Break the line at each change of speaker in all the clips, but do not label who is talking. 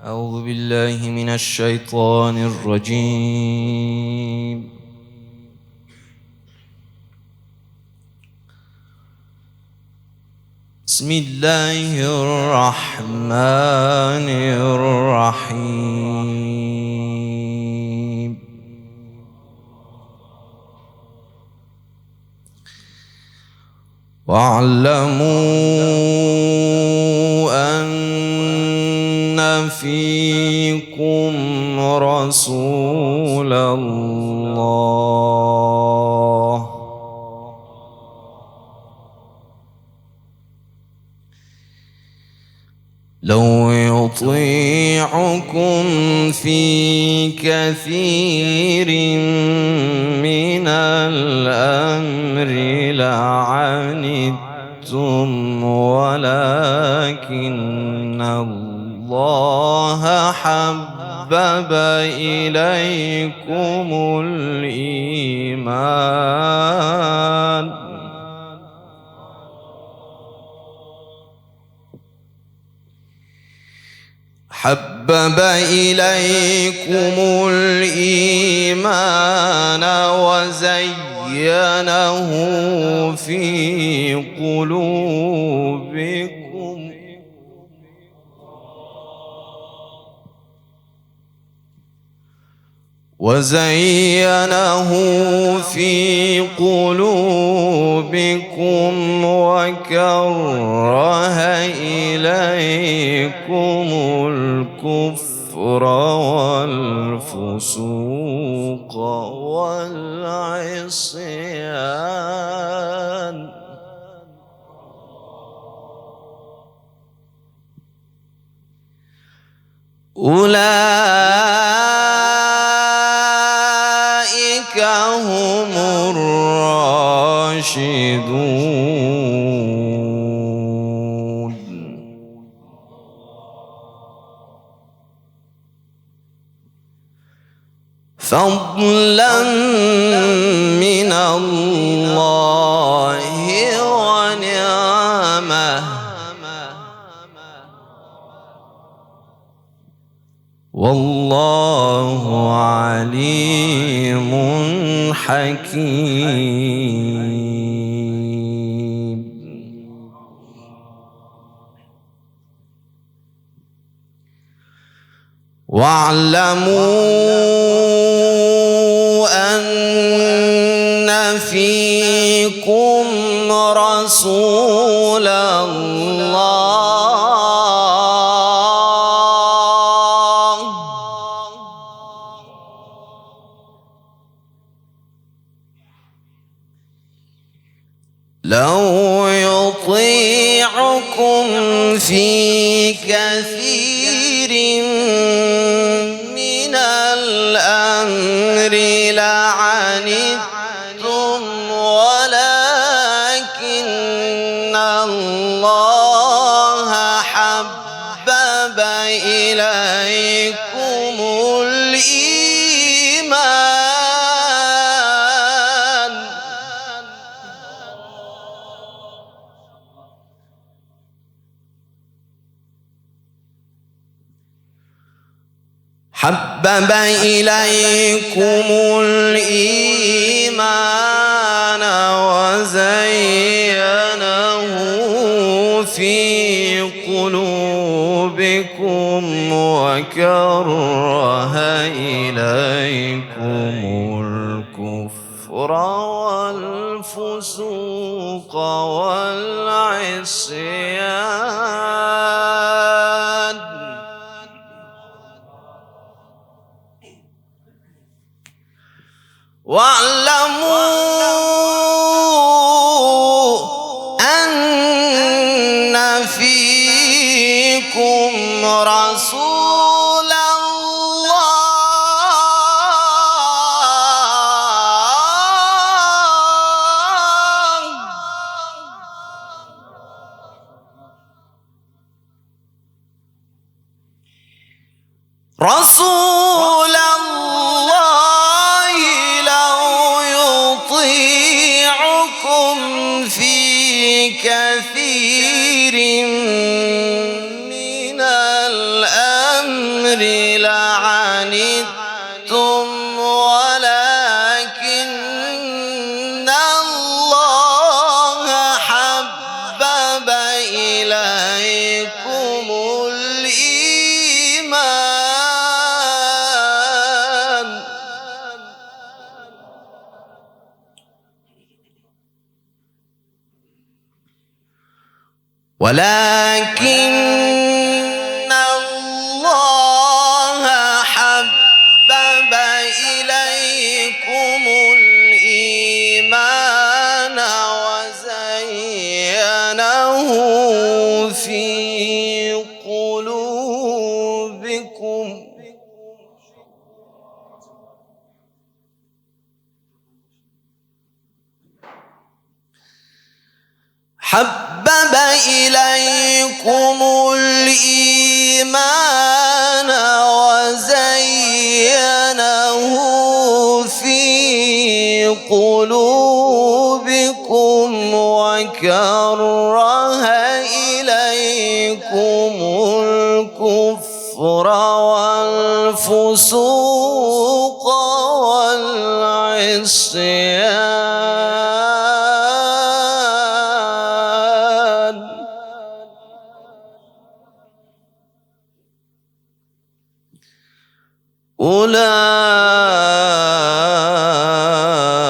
أعوذ بالله من الشيطان الرجيم. بسم الله الرحمن الرحيم. واعلموا أن فيكم رسول الله لو يطيعكم في كثير من الأمر لعنتم ولكن الله حبب إليكم الإيمان وزينه في قلوبكم وكره إليكم الكفر والفسوق والعصيان أولئك هم الراشدون. فضلا من الله ونعمه والله عليم حكيم. واعلموا أن فيكم رسول الله لو يطيعكم في كثير من الأمر لعنتم ولكن الله حبب إليكم الإيمان وزينه في قلوبكم وكره إليكم الكفر والفسوق والعصيان واعلموا أن فيكم رسول الله لو يطيعكم في كثير من الأمر الأمر لعنتم ولكن الله حبب إليكم الإيمان ولكن الله حبب إليكم الإيمان وزينه في قلوبكم حبب إليكم الإيمان وزينه في قلوبكم وكره إليكم الكفر والفسوق والعصيان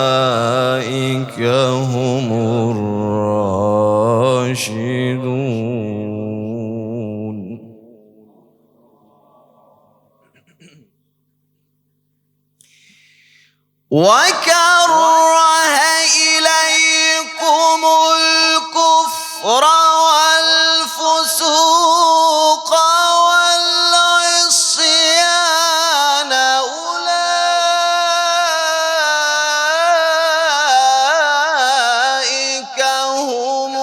أولئك هم الراشدون وكره إليكم الكفر والفسوق والعصيان أولئك هم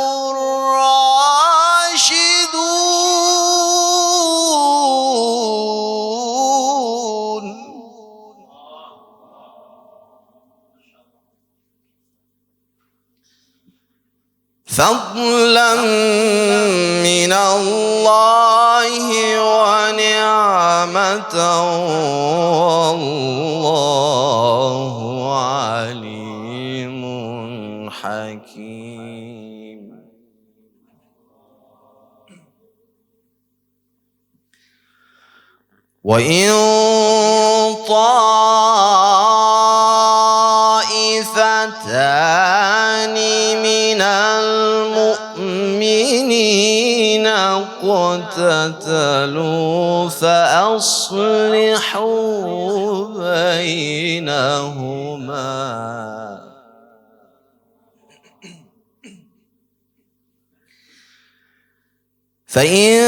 الراشدون فضلا من الله ونعمة والله عليم حكيم وإن طائفتان من المؤمنين اقتتلوا فأصلحوا بينهما فإن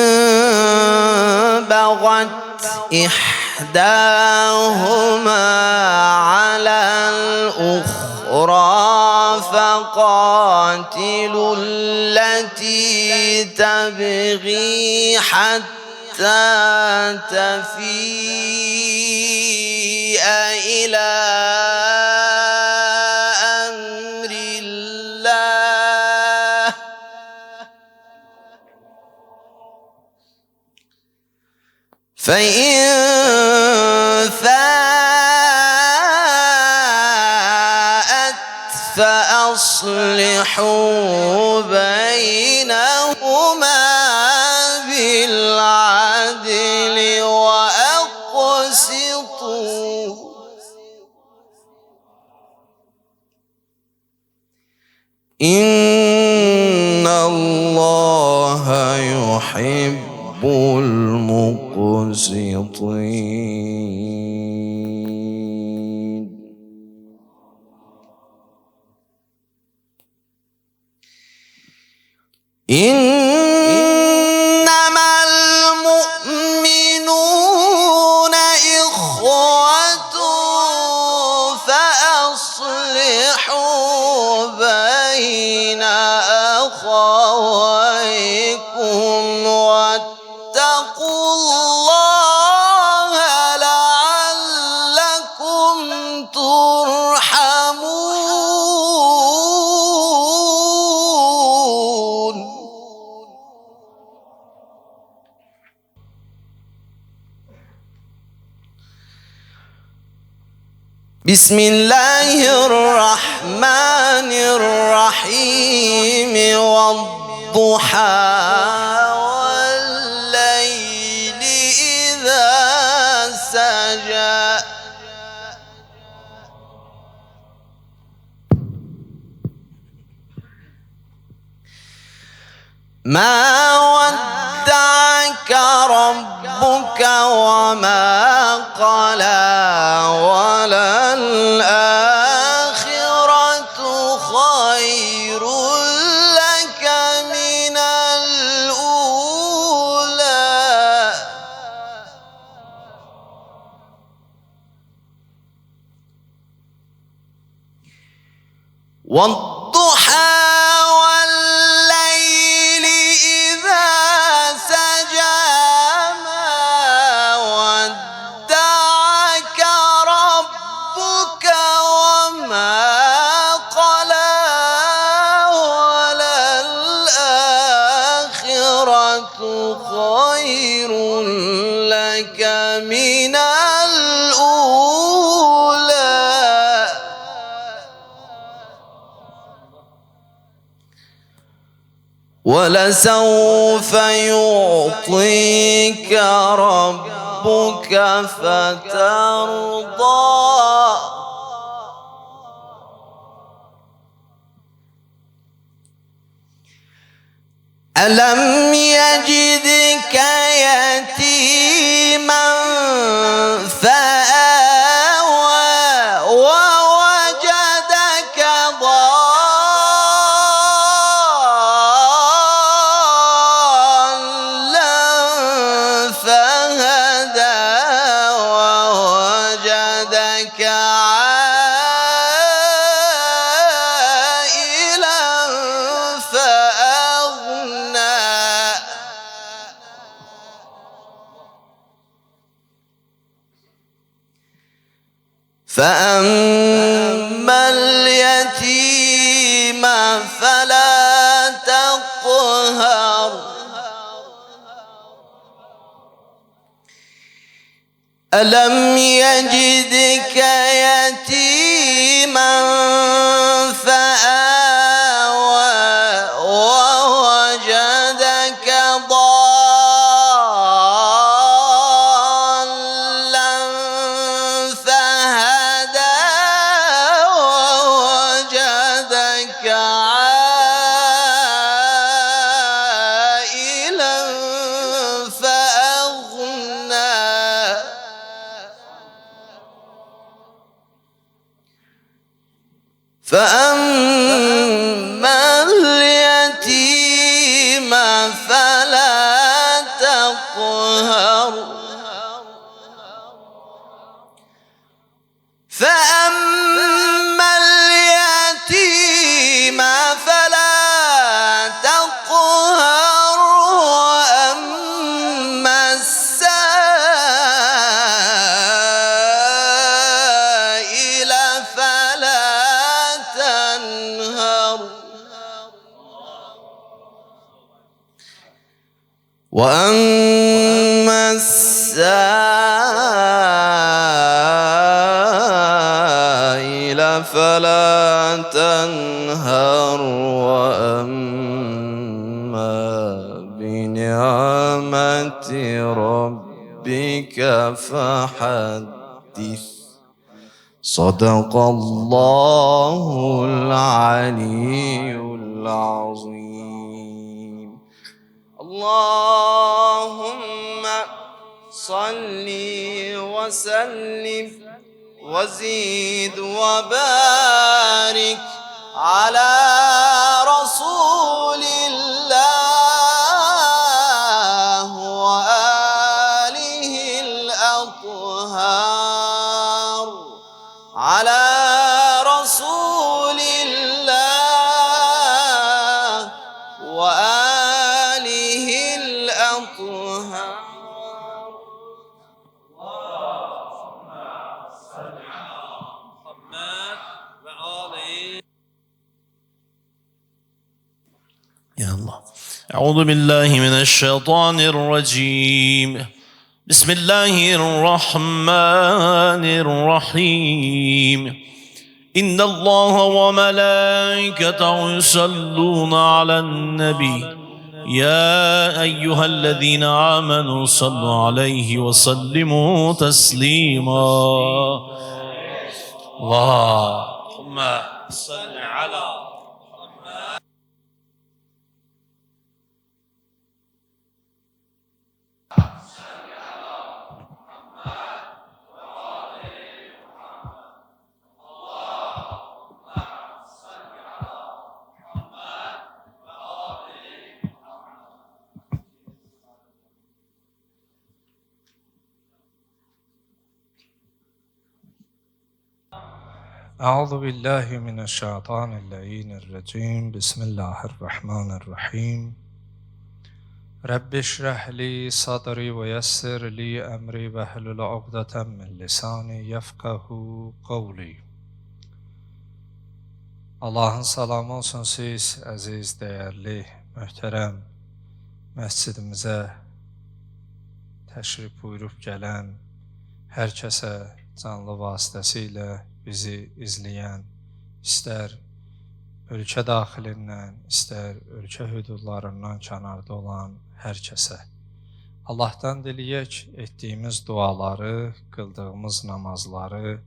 بغت إحداهما على الأخرى فقاتلوا التي تبغي حتى تفيء إلى أمر الله فإن فاءت فأصلحوا بينهما بالعدل وأقسطوا إن الله يحب المقسطين إنما المؤمنون إخوة فأصلحوا بين أخويكم واتقوا الله لعلكم ترحمون بسم الله الرحمن الرحيم والضحى والليل إذا سجى ما ودعك ربك وما قلى وللآخرة خير لك من الأولى والضحى خير لك من الأولى ولسوف يعطيك ربك فترضى ألم يجدك يتيما فآوى ووجدك ضالا فهدى ووجدك فأما اليتيم فلا تقهر ألم يجدك يتيما فآوى ووجدك فأما اليتيم فلا تقهر فأما اليتيم فلا تقهر وأما السائل فلا تنهر وأما السائل فلا تنهر وأما بنعمة ربك فحدث صدق الله العلي العظيم. اللهم صل وسلم وزيد وبارك على رسول الله وآله الأطهار على رسول الله وآله الأطهار.
يا الله. أعوذ بالله من الشيطان الرجيم. بسم الله الرحمن الرحيم إن الله وملائكته يصلون على النبي يا أيها الذين آمنوا صلوا عليه وسلموا تسليما اللهم صل على
أعوذ بالله من الشيطان اللعين الرجيم بسم الله الرحمن الرحيم رب اشرح لي صدري ويسر لي أمري واحلل عقدة من لساني يفقه قولي. Allahın salamı olsun siz əziz, dəyərli, möhtərəm məscidimizə təşrif buyurub gələn hər kəsə canlı vasitəsilə bizi izləyən, istər ölkə daxilindən, istər ölkə hüdudlarından kənarda olan hər kəsə. Allahdan diləyək etdiyimiz duaları, qıldığımız namazları,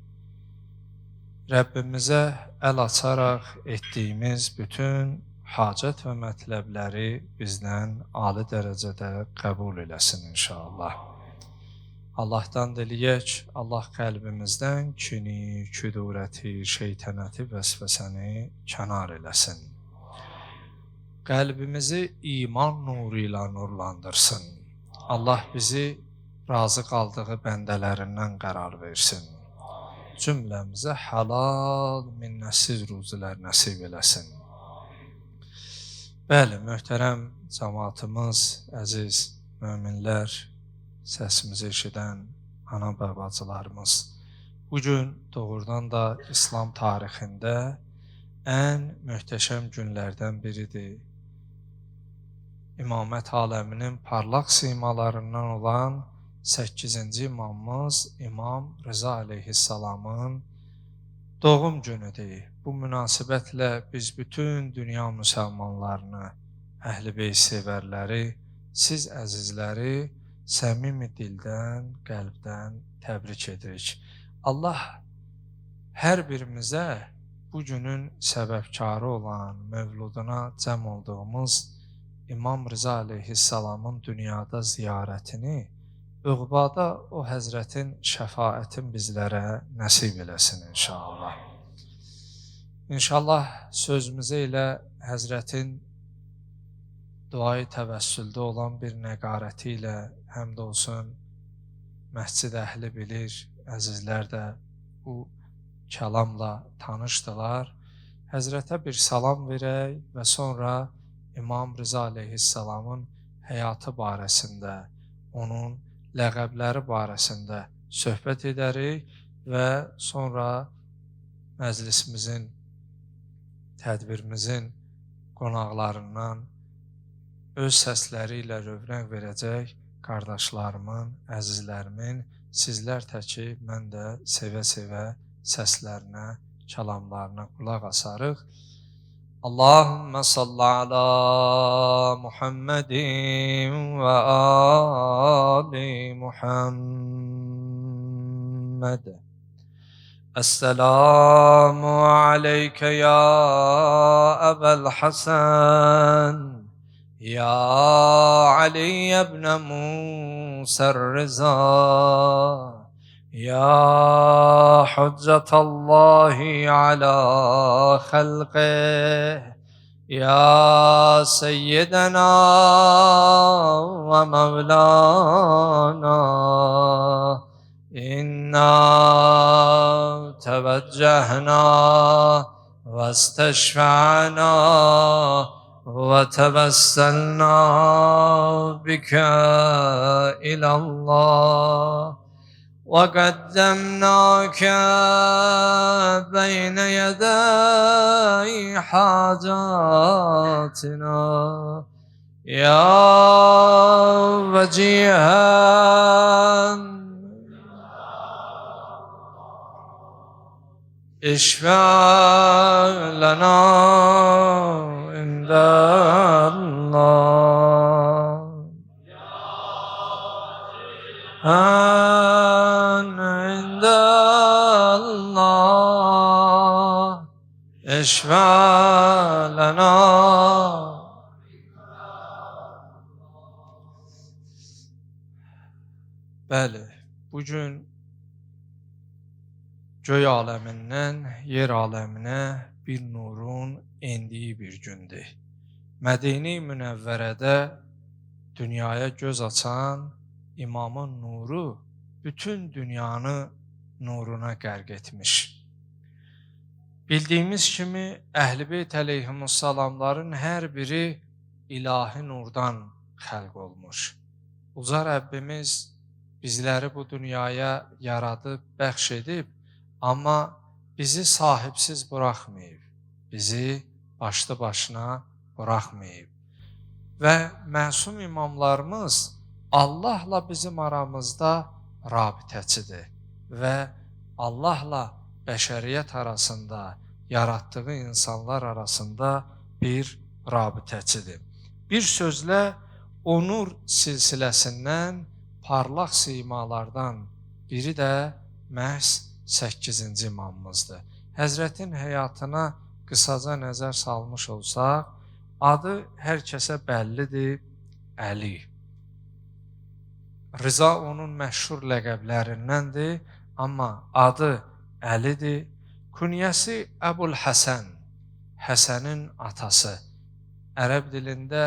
Rəbbimizə əl açaraq etdiyimiz bütün hacət və mətləbləri bizdən ali dərəcədə qəbul eləsin inşallah. Allahdan diləyək, Allah qəlbimizdən kini, küdurəti, şeytanəti, vəsvəsəni kənar eləsin. Qəlbimizi iman nuru ilə nurlandırsın. Allah bizi razı qaldığı bəndələrindən qərar versin. Cümləmizə halal, minnəsiz ruzilər nəsib eləsin. Bəli, möhtərəm cəmaatımız, əziz möminlər, səsimizi eşidən ana və bacılarımız, bugün doğrudan da İslam tarixində ən möhtəşəm günlərdən biridir. İmamət aləminin parlaq simalarından olan 8-ci imamımız İmam Rıza əleyhissalamın doğum günüdür. Bu münasibətlə biz bütün dünya müsəlmanlarını, Əhl-i Beyt sevərləri, siz əzizləri səmimi dildən, qəlbdən təbrik edirik. Allah hər birimizə bu günün səbəbkarı olan, mövluduna cəm olduğumuz İmam Rıza əleyhissalamın dünyada ziyarətini, üqbada o həzrətin şəfaətin bizlərə nəsib eləsin inşallah. İnşallah sözümüzə ilə həzrətin duayı təvəssüldə olan bir nəqarəti ilə həmd olsun məscid əhli bilir, əzizlər də bu kəlamla tanışdılar. Həzrətə bir salam verək və sonra İmam Rıza əleyhissalamın həyatı barəsində, onun ləqəbləri barəsində söhbət edərik və sonra məclisimizin, tədbirimizin qonaqlarından öz səsləri ilə rövnəq verəcək qardaşlarımın, əzizlərimin, sizlər təki mən də sevə-sevə səslərinə, kəlamlarına qulaq asarıq. Allahümmə salli alə Muhammedin və ali Muhammed. Esselamu aleykə ya Əbəl Hasən, ya Ali ibn Musa Rıza, ya Hüccetallahi ala xalqih, ya Seyyidina ve Mevlana, inna teveccehna ve isteşfa'na وتوسلنا بك إلى الله وقدمناك بين يدي حاجاتنا يا وجيها اشفع لنا عند الله عند الله اشفع لنا. Bəli, bugün göy aləmindən yer aləminə bir nurun endiyi bir gündür. Mədine-i Münəvvərədə dünyaya göz açan İmamın nuru bütün dünyanı nuruna qərq etmiş. Bildiyimiz kimi Əhl-i-Beyt əleyhimussalamların hər biri ilahi nurdan xəlq olmuş. Uca Rəbbimiz bizləri bu dünyaya yaradıb, bəxş edib, amma bizi sahibsiz buraxmayıb, bizi başlı başına buraxmayıb. Və məsum imamlarımız Allahla bizim aramızda rabitəçidir və Allahla bəşəriyyət arasında, yaratdığı insanlar arasında bir rabitəçidir. Bir sözlə, o nur silsiləsindən parlaq simalardan biri də məhz 8-ci imamımızdır. Həzrətin həyatına qısaca nəzər salmış olsaq, adı hər kəsə bəllidir, Əli. Rıza onun məşhur ləqəblərindəndir, amma adı Əlidir. Künyəsi Əbul Həsən, Həsənin atası. Ərəb dilində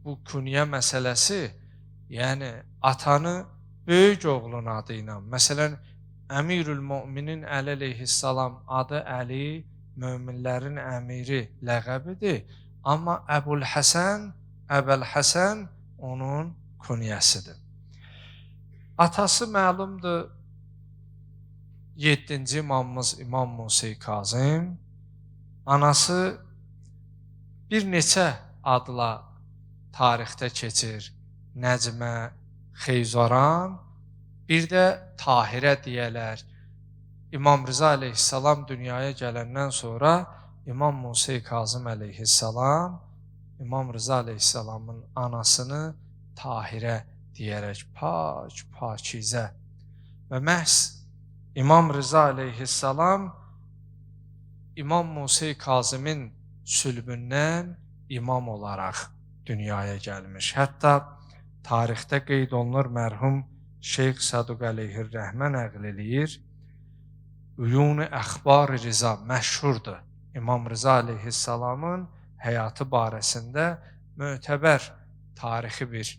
bu künyə məsələsi, yəni atanı böyük oğlun adı ilə. Məsələn, Əmirül Möminin Əli əleyhissalam adı Əli, möminlərin əmiri ləqəbidir. Amma Əbul Həsən, Əbəl Həsən onun künyəsidir. Atası məlumdur 7-ci imamımız İmam Musa Kazım. Anası bir neçə adla tarixdə keçir. Nəcmə, Xeyzoran, bir də Tahirə deyələr. İmam Rıza əleyhissalam dünyaya gələndən sonra İmam Musa Kazım əleyhissalam İmam Rıza əleyhissalamın anasını Tahirə deyərək pak, pakizə. Və məhz İmam Rıza əleyhissalam İmam Musa Kazımın sülbündən imam olaraq dünyaya gəlmiş. Hətta tarixdə qeyd olunur, mərhum Şeyx Saduq əleyhir-rəhmən nəql eləyir. Uyun-i Əxbar-ı Rıza məşhurdur. İmam Rıza əleyhissalamın həyatı barəsində mötəbər tarixi bir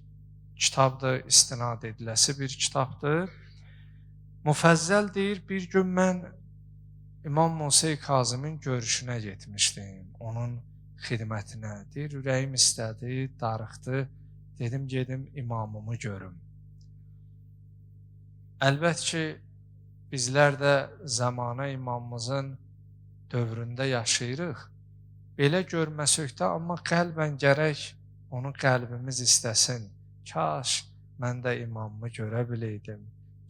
kitabdır, istinad ediləsi bir kitabdır. Müfəzzəl deyir, bir gün mən İmam Musa Kazımın görüşünə getmişdim, onun xidmətinə. Deyir, ürəyim istədi, darıxdı, dedim gedim imamımı görüm. Əlbət ki, bizlər də zamana imamımızın dövründə yaşayırıq. Belə görməsək də, amma qəlbən gərək onu qəlbimiz istəsin. Kaş mən də imamımı görə biləydim,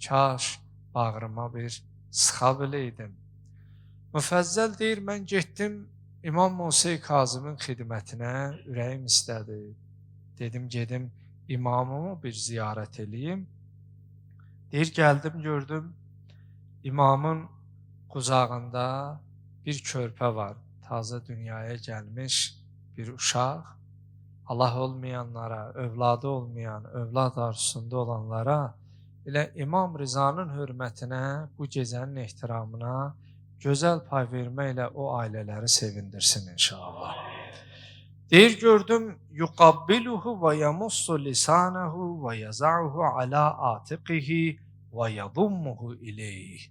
kaş bağrıma bir sıxa biləydim. Müfəzzəl deyir, mən getdim İmam Musa Kazımın xidmətinə, ürəyim istədi. Dedim, gedim imamımı bir ziyarət eləyim. Deyir, gəldim, gördüm, imamın qucağında bir körpə var. Taze dünyaya gəlmiş bir uşaq. Allah olmayanlara, övladı olmayan, övlad arzusunda olanlara, elə İmam Rızanın hörmətinə, bu gecənin ehtiramına gözəl pay verməklə o ailələri sevindirsin inşallah. Deyir, gördüm, yuqabbiluhu və yamussu lisanahu və yaza'uhu ala atiqihi və yadummuhu ileyh.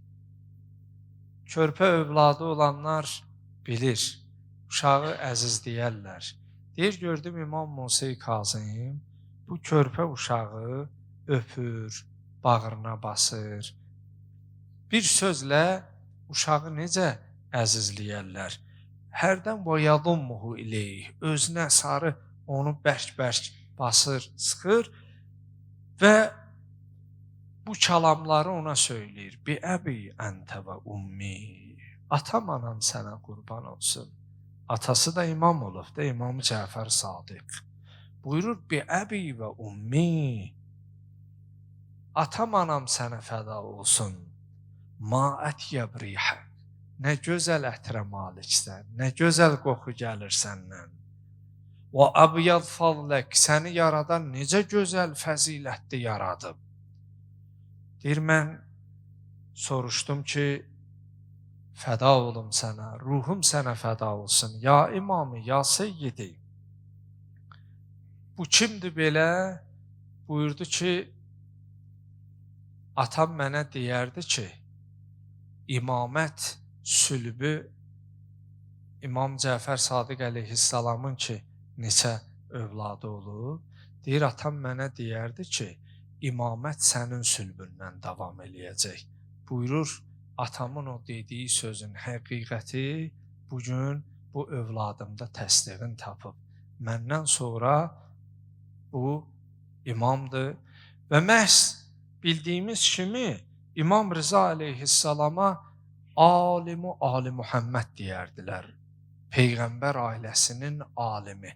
Körpə övladı olanlar bilir, uşağı əzizləyərlər. Deyir, gördüm İmam Musa Kazım bu körpə uşağı öpür, bağrına basır. Bir sözlə uşağı necə əzizləyərlər? hərdən və yadummuhu ileyh, özünə sarı onu bərk-bərk basır, sıxır və bu kəlamları ona söyləyir. Bi əbi əntə və ummi. Atam, anam sənə qurban olsun. Atası da imam olub da, İmam Cəfər Sadiq. Buyurur, bi əbi və ummi. Atam, anam sənə fəda olsun. Ma ətyəb rihə. Nə gözəl ətrə maliksən, nə gözəl qoxu gəlir səndən. Və əbiyyəd fadlək, səni yaradan necə gözəl fəzilətli yaradıb. Deyir, mən soruşdum ki, fəda olum sənə, ruhum sənə fəda olsun. Ya imamı, ya seyyidi. Bu kimdir belə? Buyurdu ki, atam mənə deyərdi ki, imamət sülbü İmam Cəfər Sadiq əleyhissalamın ki, neçə övladı olub, deyir, atam mənə deyərdi ki, imamət sənin sülbündən davam eləyəcək. Buyurur, atamın o dediyi sözün həqiqəti bugün bu övladımda təsdiqini tapıb. Məndən sonra bu imamdır və məhz bildiyimiz kimi İmam Rıza əleyhissalama alimu Ali Muhammed deyərdilər. Peyğəmbər ailəsinin alimi.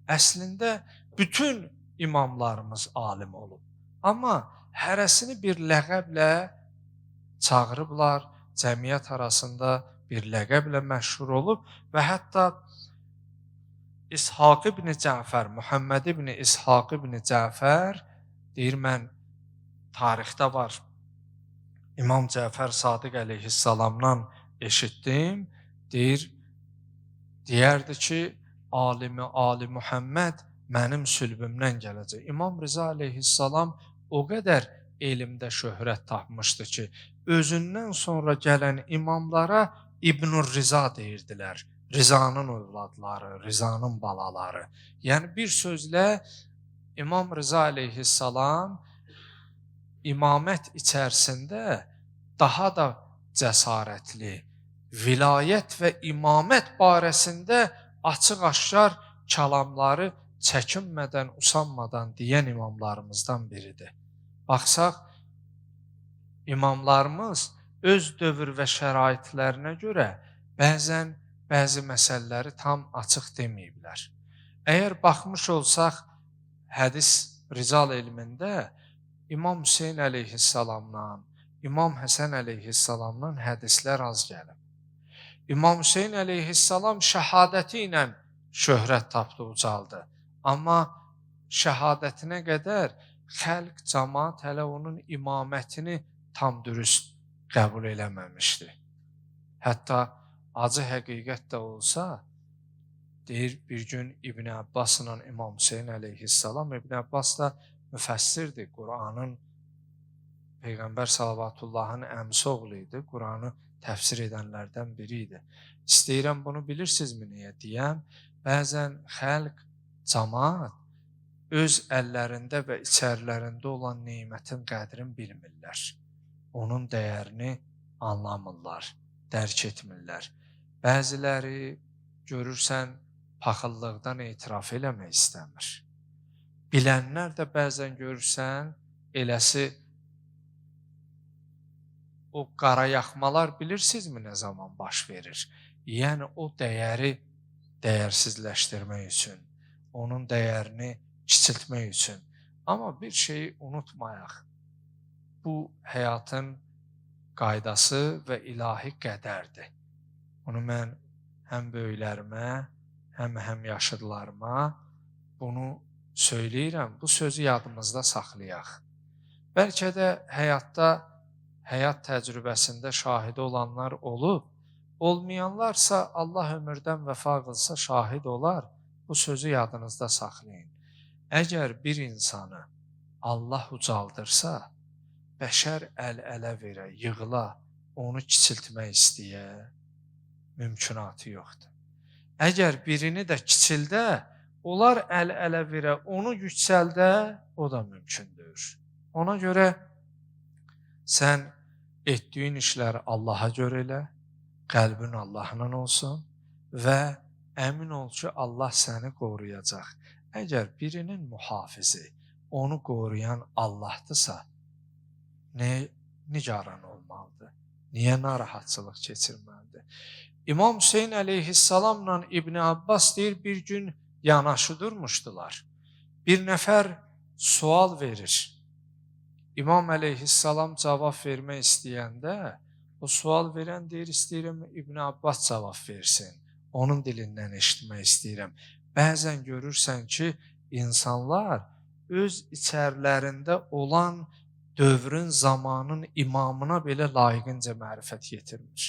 Əslində bütün imamlarımız alim olub. Amma hərəsini bir ləqəblə çağırıblar, cəmiyyət arasında bir ləqəblə məşhur olub və hətta İshaq ibn Cəfər, Muhammed ibn İshaq ibn Cəfər deyir, mən tarixdə var, İmam Cəfər Sadiq əleyhissalamdan eşitdim, deyərdi ki, alimi Ali Muhammed mənim sülbümdən gələcək. İmam Rıza əleyhissalam o qədər elmdə şöhrət tapmışdı ki, özündən sonra gələn imamlara İbn-ül Rıza deyirdilər. Rızanın övladları, Rızanın balaları. Yəni bir sözlə İmam Rıza əleyhissalam imamət içərisində daha da cəsarətli, vilayət və imamət barəsində açıq-aşkar kəlamları çəkinmədən, usanmadan deyən imamlarımızdan biridir. Baxsaq, imamlarımız öz dövr və şəraitlərinə görə bəzən bəzi məsələləri tam açıq deməyiblər. Əgər baxmış olsaq, hədis rical elmində İmam Hüseyin əleyhissalamdan, İmam Həsən əleyhissalamdan hədislər az gəlib. İmam Hüseyin əleyhissalam şəhadəti ilə şöhrət tapdı, ucaldı. Amma şəhadətinə qədər xəlq, cəmaət hələ onun imamətini tam dürüst qəbul eləməmişdi. Hətta acı həqiqət də olsa, deyir, bir gün İbn Abbasla İmam Hüseyin əleyhissalam, İbn Abbas da müfəssirdir, Quranın, Peyğəmbər Salavatullahın əmsi oğlu idi, Quranı təfsir edənlərdən biri idi. İstəyirəm bunu bilirsinizmi niyə deyəm? Bəzən xəlq, cəmaət öz əllərində və içərilərində olan neymətin qədrini bilmirlər. Onun dəyərini anlamırlar, dərk etmirlər. Bəziləri görürsən, paxıllıqdan etiraf eləmək istəmir. Bilənlər də bəzən görürsən, eləsi o qarayaxmalar bilirsinizmi nə zaman baş verir? Yəni o dəyəri dəyərsizləşdirmək üçün, onun dəyərini kiçiltmək üçün. Amma bir şeyi unutmayaq, bu həyatın qaydası və ilahi qədərdir. Onu mən həm böyüklərimə, həm yaşıdlarıma bunu söyləyirəm, bu sözü yadımızda saxlayaq. Bəlkə də həyatda, həyat təcrübəsində şahidi olanlar olub, olmayanlarsa Allah ömürdən vəfa qılsa şahid olar, bu sözü yadınızda saxlayın. Əgər bir insanı Allah ucaldırsa, bəşər əl-ələ verə, yığıla, onu kiçiltmək istəyə, mümkünatı yoxdur. Əgər birini də kiçildə, onlar əl-ələ verə, onu yüksəldə, o da mümkündür. Ona görə sən etdiyin işləri Allaha görə elə, qəlbin Allahla olsun və əmin ol ki, Allah səni qoruyacaq. Əgər birinin mühafizi onu qoruyan Allahdısa, nigaran olmalıdır? Niyə narahatçılıq keçirməlidir? İmam Hüseyin əleyhissalamla İbn Abbas deyir, bir gün yanaşı durmuşdular. Bir nəfər sual verir. İmam əleyhissalam cavab vermək istəyəndə, o sual verən deyir, istəyirəm İbn Abbas cavab versin. Onun dilindən eşitmək istəyirəm. Bəzən görürsən ki, insanlar öz içərilərində olan dövrün, zamanın imamına belə layiqincə mərifət yetirmiş.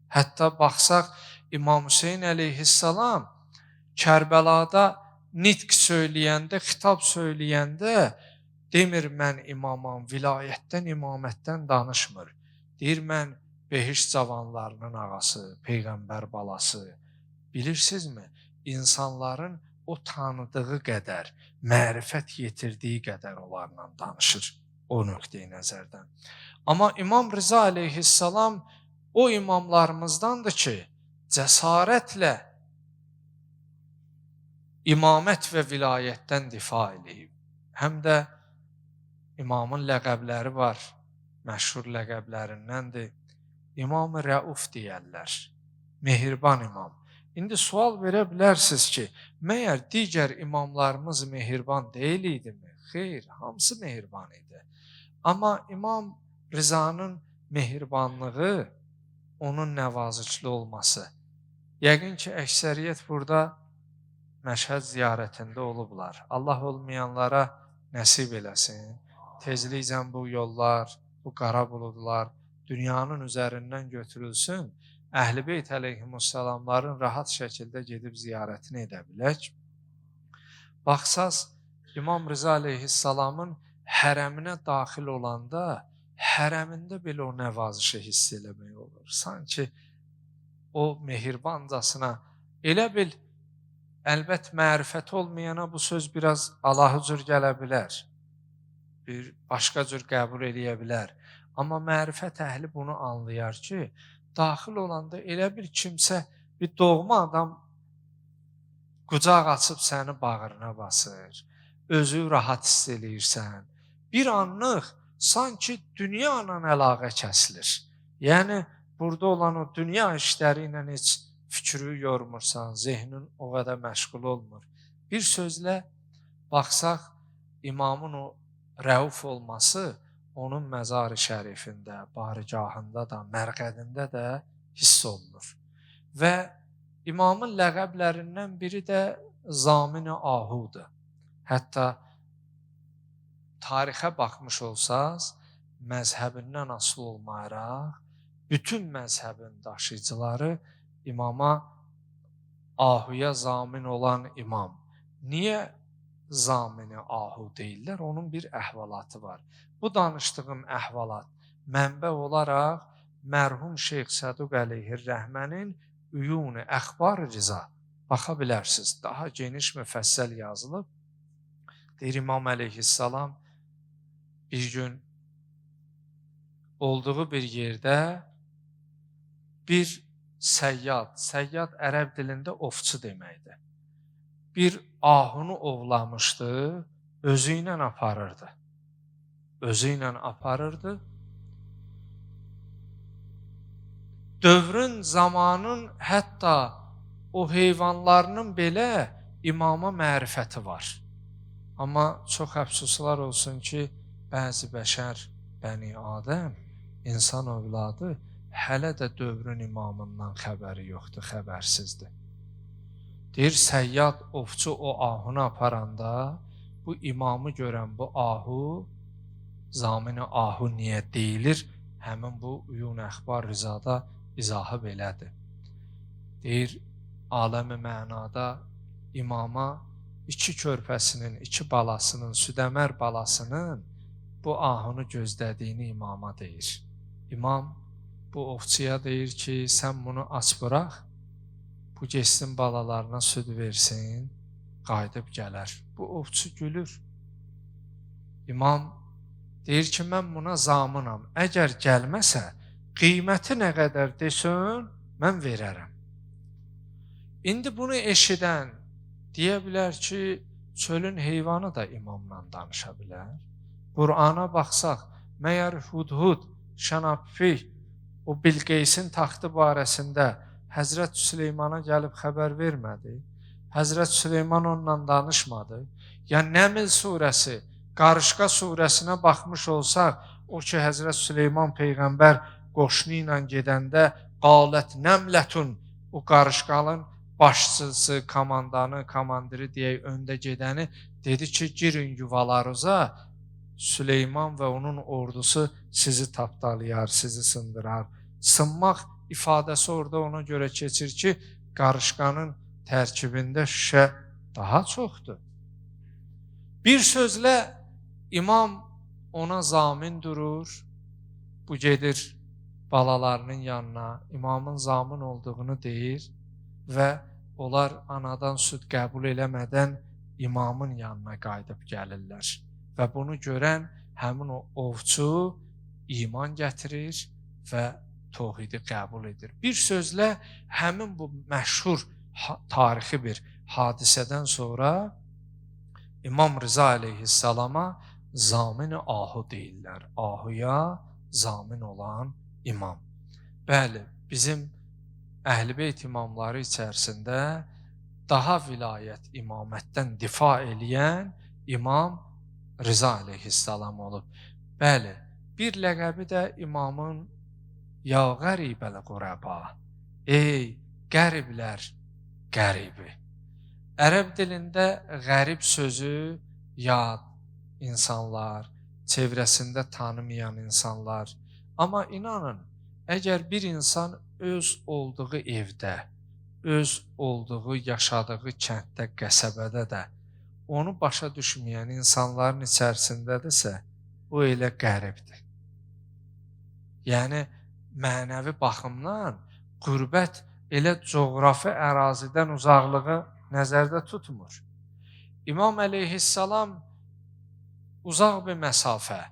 Hətta baxsaq, İmam Hüseyin əleyhissalam Kərbəlada nitq söyləyəndə, xitab söyləyəndə demir, mən imamam, vilayətdən, imamətdən danışmır. Deyir, mən Behiş cavanlarının ağası, Peyğəmbər balası. Bilirsinizmi? İnsanların o tanıdığı qədər, mərifət yetirdiyi qədər onlarla danışır o nöqteyi nəzərdən. Amma İmam Rıza əleyhissalam o imamlarımızdandır ki, cəsarətlə imamət və vilayətdən difa eləyib. Həm də imamın ləqəbləri var, məşhur ləqəblərindəndir. İmam-ı Rəuf deyərlər, mehriban imam. İndi sual verə bilərsiniz ki, məyər digər imamlarımız mehriban deyil idimi? Xeyr, hamısı mehriban idi. Amma İmam Rızanın mehribanlığı, onun nəvazişli olması. Yəqin ki, əksəriyyət burada Məşhəd ziyarətində olublar. Allah olmayanlara nəsib eləsin. Tezliklə bu yollar, bu qara buludlar dünyanın üzərindən götürülsün. Əhl-i Beyt əleyhimussalamların rahat şəkildə gedib ziyarətini edə bilək. Baxsaz, İmam Rıza əleyhissalamın hərəminə daxil olanda, hərəmində belə o nəvazişi hiss eləmək olur. Sanki o mehirbancasına, elə bil, əlbət mərifət olmayana bu söz biraz Allahı cür gələ bilər, bir başqa cür qəbul eləyə bilər. Amma mərifət əhli bunu anlayar ki, daxil olanda elə bir kimsə, bir doğma adam qucaq açıb səni bağrına basır, özü rahat hiss eləyirsən. Bir anlıq sanki dünya ilə əlaqə kəsilir. Yəni, burada olan o dünya işləri ilə heç fikri yormursan, zehnin o qədər məşğul olmur. Bir sözlə baxsaq, imamın o rəuf olması onun məzar-ı şərifində, barigahında da, mərqədində də hiss olunur. Və imamın ləqəblərindən biri də Zamin-i Ahudur. Hətta tarixə baxmış olsaz, məzhəbindən asılı olmayaraq, bütün məzhəbin daşıyıcıları imama Ahuya zamin olan imam. Niyə Zamin-i Ahu deyirlər? Onun bir əhvalatı var. Bu danışdığım əhvalat mənbə olaraq mərhum Şeyx Səduq əleyhir-rəhmənin Üyun-i Əxbar-ı Riza baxa bilərsiniz. Daha geniş müfəssəl yazılıb. Deyir, İmam əleyhissalam bir gün olduğu bir yerdə bir səyyad ərəb dilində ovçu deməkdir. Bir ahunu ovlamışdı, özü ilə aparırdı. Özü ilə aparırdı. Dövrün, zamanın, hətta o heyvanlarının belə imama mərifəti var. Amma çox əfsuslar olsun ki, bəzi bəşər, Bəni Adəm, insan övladı hələ də dövrün imamından xəbəri yoxdur, xəbərsizdir. Deyir, səyyad ovçu o ahunu aparanda, bu imamı görən bu ahu, Zamin-i Ahu niyə deyilir? Həmin bu Üyun-i Əxbar Rizada izahı belədir. Deyir, aləmi mənada imama iki körpəsinin, iki balasının, südəmər balasının bu ahını gözlədiyini imama deyir. İmam bu ovçuya deyir ki, sən bunu aç bıraq, bu geçsin balalarına süd versin, qayıdıb gələr. Bu ovçu gülür. İmam deyir ki, mən buna zaminam. Əgər gəlməsə, qiyməti nə qədər desin, mən verərəm. İndi bunu eşidən deyə bilər ki, çölün heyvanı da imamla danışa bilər. Qur'ana baxsaq, məyər Hudhud, Şənapfi, o Bilqeysin taxtı barəsində Həzrət Süleymana gəlib xəbər vermədi. Həzrət Süleyman onunla danışmadı. Ya Nəml surəsi, Qarışqa surəsinə baxmış olsaq, o ki Həzrət Süleyman Peyğəmbər qoşunu ilə gedəndə qalət nəmlətun, o qarışqalın başçısı, komandanı, komandiri deyək, öndə gedəni dedi ki, girin yuvalarınıza, Süleyman və onun ordusu sizi tapdalayar, sizi sındırar. Sınmaq ifadəsi orada ona görə keçir ki, qarışqanın tərkibində şüşə daha çoxdur. Bir sözlə imam ona zamin durur, bu gedir balalarının yanına, imamın zamin olduğunu deyir və onlar anadan süd qəbul eləmədən imamın yanına qayıdıb gəlirlər. Və bunu görən həmin o ovçu iman gətirir və təvhidi qəbul edir. Bir sözlə, həmin bu məşhur tarixi bir hadisədən sonra İmam Rıza aleyhissalama zamin-i ahu deyirlər. Ahuya zamin olan imam. Bəli, bizim Əhl-i-Beyt imamları içərisində daha vilayət imamətdən difa eləyən imam Rıza aleyhissalam olub. Bəli, bir ləqəbi də imamın ya qəribəl qurəba, ey qəriblər qəribi. Ərəb dilində qərib sözü yad insanlar, çevrəsində tanımayan insanlar. Amma inanın, əgər bir insan öz olduğu evdə, öz olduğu, yaşadığı kənddə, qəsəbədə də onu başa düşməyən insanların içərisindədirsə, o elə qəribdir. Yəni, mənəvi baxımdan qürbət elə coğrafi ərazidən uzaqlığı nəzərdə tutmur. İmam əleyhissalam uzaq bir məsafə,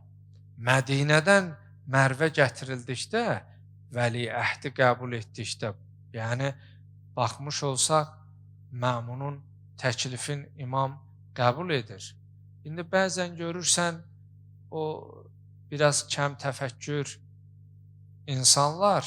Mədinədən Mərvə gətirildikdə, vəli-əhdi qəbul etdikdə, yəni baxmış olsaq, məmunun təklifin imam qəbul edir. İndi bəzən görürsən, o biraz kəm təfəkkür insanlar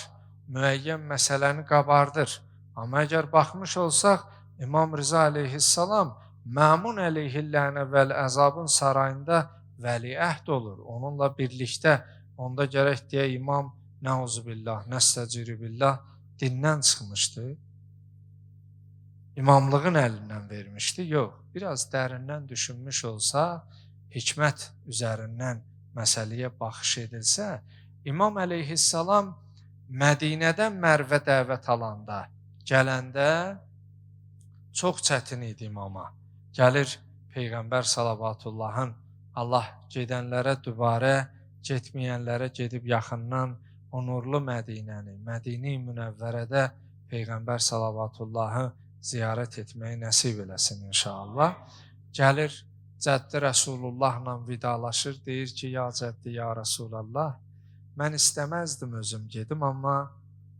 müəyyən məsələni qabardır. Amma əgər baxmış olsaq, İmam Rıza aleyhissalam Məmun əleyhillənə vəl-əzabın sarayında vəli-əhd olur. Onunla birlikdə, onda gərək deyə imam nəuzubillah, nəstəciribillah dindən çıxmışdı. İmamlığın əlindən vermişdi. Yox, biraz dərindən düşünmüş olsa, hikmət üzərindən məsələyə baxış edilsə, İmam əleyhissalam Mədinədən Mərvə dəvət alanda, gələndə çox çətin idi imama. Gəlir Peyğəmbər salavatullahın Allah gedənlərə dübarə, getməyənlərə gedib yaxından o nurlu Mədinəni, Mədini Münəvvərədə Peyğəmbər salavatullahı ziyarət etməyi nəsib eləsin inşallah. Gəlir Cəddi Rəsulullahla vidalaşır, deyir ki, ya Cəddi, ya Rəsulallah, mən istəməzdim özüm gedim, amma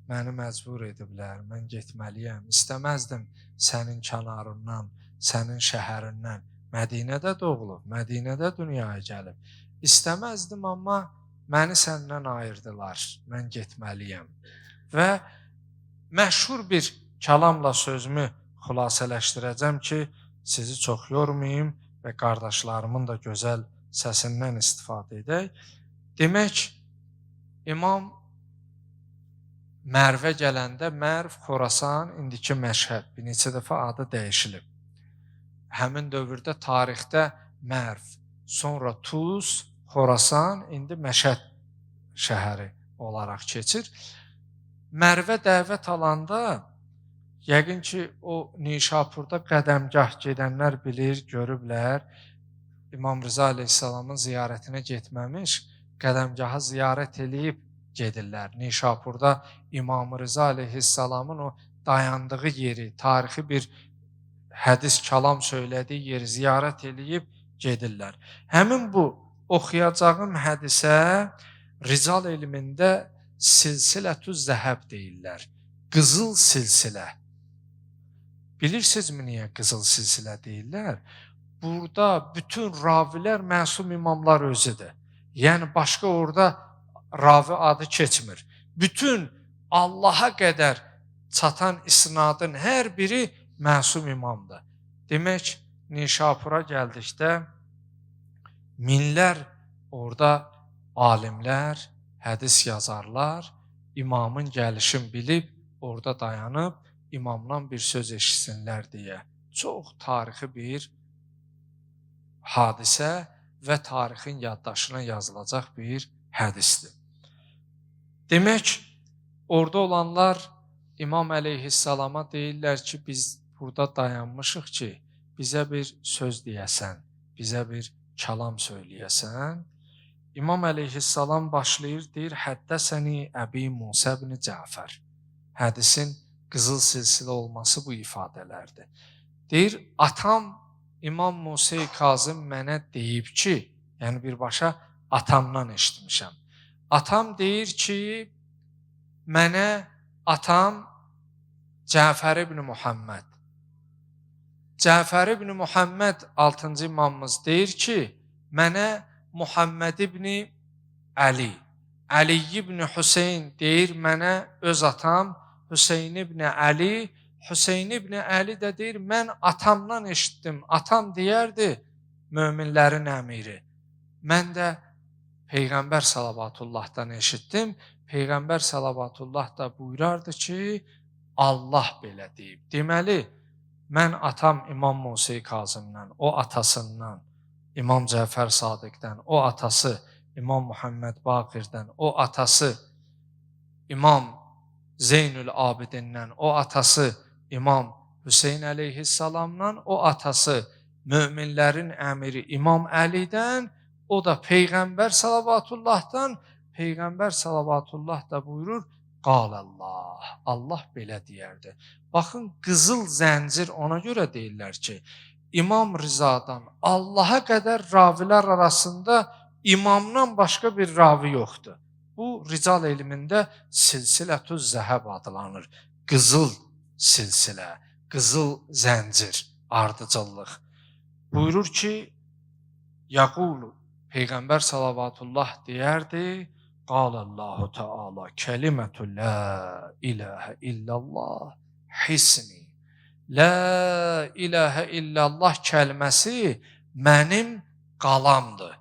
məni məcbur ediblər, mən getməliyəm. İstəməzdim sənin kənarından, sənin şəhərindən. Mədinədə doğulub, Mədinədə dünyaya gəlib. İstəməzdim, amma məni səndən ayırdılar, mən getməliyəm. Və məşhur bir kəlamla sözümü xülasələşdirəcəm ki, sizi çox yormayayım və qardaşlarımın da gözəl səsindən istifadə edək. Demək, İmam Mərvə gələndə, Mərv, Xorasan, indiki Məşhəd, bir neçə dəfə adı dəyişilib. Həmin dövrdə tarixdə Mərv, sonra Tuz, Xorasan, indi Məşhəd şəhəri olaraq keçir. Mərvə dəvət alanda, yəqin ki, o Nişapurda qədəmgah gedənlər bilir, görüblər, İmam Rıza aleyhissalamın ziyarətinə getməmiş, qədəmgahı ziyarət eləyib gedirlər. Nişapurda İmam Rıza aleyhissalamın o dayandığı yeri, tarixi bir hədis, kəlam söylədiyi yeri ziyarət eləyib gedirlər. Həmin bu oxuyacağım hədisə Rizal elmində silsilətü zəhəb deyirlər. Qızıl silsilə. Bilirsinizmi niyə qızıl silsilə deyirlər? Burada bütün ravilər məsum imamlar özüdür. Yəni başqa orada ravi adı keçmir. Bütün Allaha qədər çatan isnadın hər biri məsum imamdır. Demək, Nişapura gəldikdə minlər orada alimlər, hədis yazarlar imamın gəlişini bilib orada dayanıb imamdan bir söz eşitsinlər deyə. Çox tarixi bir hadisə və tarixin yaddaşına yazılacaq bir hədisdir. Demək, orada olanlar İmam əleyhissalama deyirlər ki, biz burada dayanmışıq ki, bizə bir söz deyəsən, bizə bir kəlam söyləyəsən. İmam əleyhissalam başlayır, deyir, həddəsəni Əbi Musa ibn Cəfər. Hədisin qızıl silsilə olması bu ifadələrdir. Deyir, atam İmam Musa Kazım mənə deyib ki, yəni birbaşa atamdan eşitmişəm. Atam deyir ki, mənə atam Cəfər ibn Muhammed. Cəfər ibn Muhammed 6-cı imamımız deyir ki, mənə Muhammed ibn Əli, Əli ibn Hüseyn deyir mənə öz atam Hüseyn ibn Əli, Hüseyn ibn Əli də deyir, mən atamdan eşitdim. Atam deyərdi, möminlərin əmiri. Mən də Peyğəmbər salavatullahdan eşitdim. Peyğəmbər salavatullah da buyurardı ki, Allah belə deyib. Deməli, mən atam İmam Musa Kazımdan, o atasından, İmam Cəfər Sadiqdən, o atası İmam Muhammed Baqirdən, o atası İmam Zeynül Abidindən, o atası İmam Hüseyn əleyhissalamdan, o atası möminlərin əmiri İmam Əlidən, o da Peyğəmbər salavatullahdan, Peyğəmbər salavatullah da buyurur, qalallah, Allah belə deyərdi. Baxın, qızıl zəncir ona görə deyirlər ki, İmam Rizadan Allaha qədər ravilər arasında imamdan başqa bir ravi yoxdur. Bu, Rical elmində silsilətüz zəhəb adlanır. Qızıl silsilə, qızıl zəncir, ardıcıllıq. Buyurur ki, yaqulu, Peyğəmbər salavatullah deyərdi, qalallahu Teala kəlimətü la ilahə illallah hisni. La ilahə illallah kəlməsi mənim qalamdır.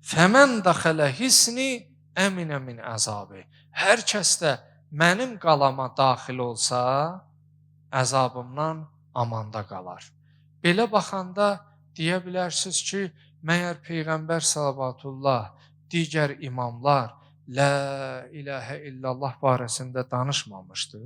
Fəmən daxələ hisni əminə min əzabi. Hər kəs də mənim qalama daxil olsa, əzabımdan amanda qalar. Belə baxanda deyə bilərsiniz ki, məyər Peyğəmbər salavatullah, digər imamlar La ilahə illallah barəsində danışmamışdı.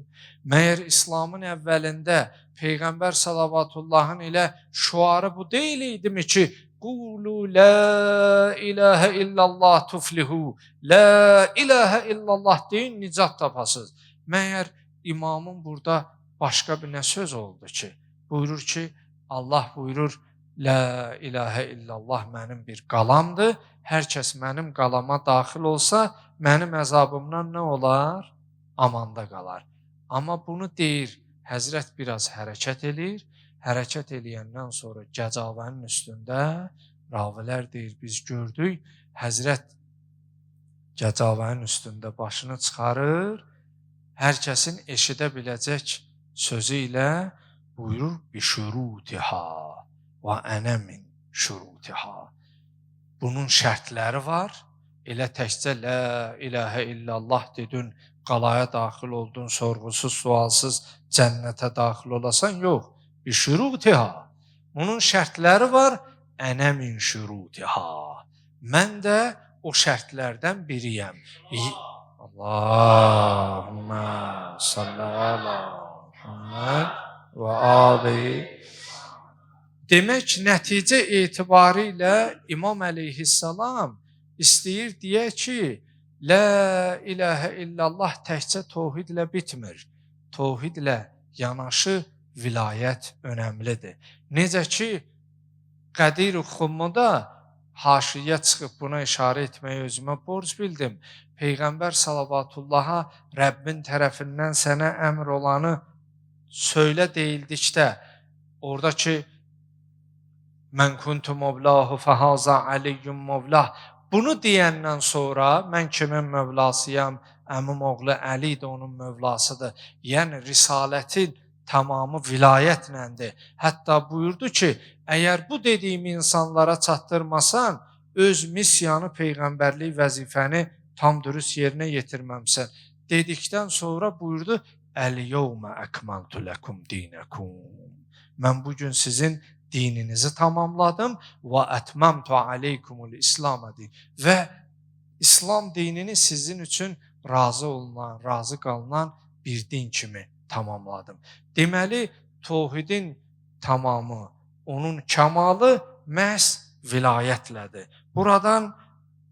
Məyər İslamın əvvəlində Peyğəmbər salavatullahın ilə şuarı bu deyil idimi ki, Qulu la ilahə illallah tuflihu, la ilahə illallah deyin, nicat tapasınız. Məyər imamın burada başqa bir nə söz oldu ki, buyurur ki, Allah buyurur, la ilahə illallah mənim bir qalamdır, hər kəs mənim qalama daxil olsa, mənim əzabımdan nə olar? Amanda qalar. Amma bunu deyir, Həzrət biraz hərəkət eləyir, hərəkət eləyəndən sonra gəcavənin üstündə ravilər deyir, biz gördük, Həzrət gəcavənin üstündə başını çıxarır, hər kəsin eşidə biləcək sözü ilə buyurur, bişurutiha və ənə min şurutiha. Bunun şərtləri var, elə təkcə la ilahə illallah dedin, qalaya daxil oldun, sorğusuz, sualsız cənnətə daxil olasan, yox. Bişurutiha. Bunun şərtləri var, ənə min şurutiha. Mən də o şərtlərdən biriyəm. Allahümmə salli ala Muhammed və ali. Demək, nəticə etibarilə İmam əleyhissalam istəyir deyə ki, la ilahə illallah təkcə tohidlə bitmir. Tohidlə yanaşı vilayət önəmlidir. Necə ki, Qədir Xummuda haşiyə çıxıb buna işarə etməyə özümə borc bildim. Peyğəmbər salavatullaha Rəbbin tərəfindən sənə əmr olanı söylə deyildikdə, oradakı mən kuntu mevlahu fehaza aliyyun mevlah, bunu deyəndən sonra mən kimin mövlasıyam, əmim oğlu Əli də onun mövlasıdır. Yəni risalətin tamamı vilayətləndir. Hətta buyurdu ki, əgər bu dediyim insanlara çatdırmasan, öz missiyanı, peyğəmbərlik vəzifəni tam dürüst yerinə yetirməmsən. Dedikdən sonra buyurdu, Əl-yevmə əkmaltu ləkum dinəkum. Mən bugün sizin dininizi tamamladım və ətməmtu aleykumul İslam din. Və İslam dinini sizin üçün razı olunan, razı qalınan bir din kimi tamamladım. Deməli, tohidin tamamı, onun kəmalı məhz vilayətlədir. Buradan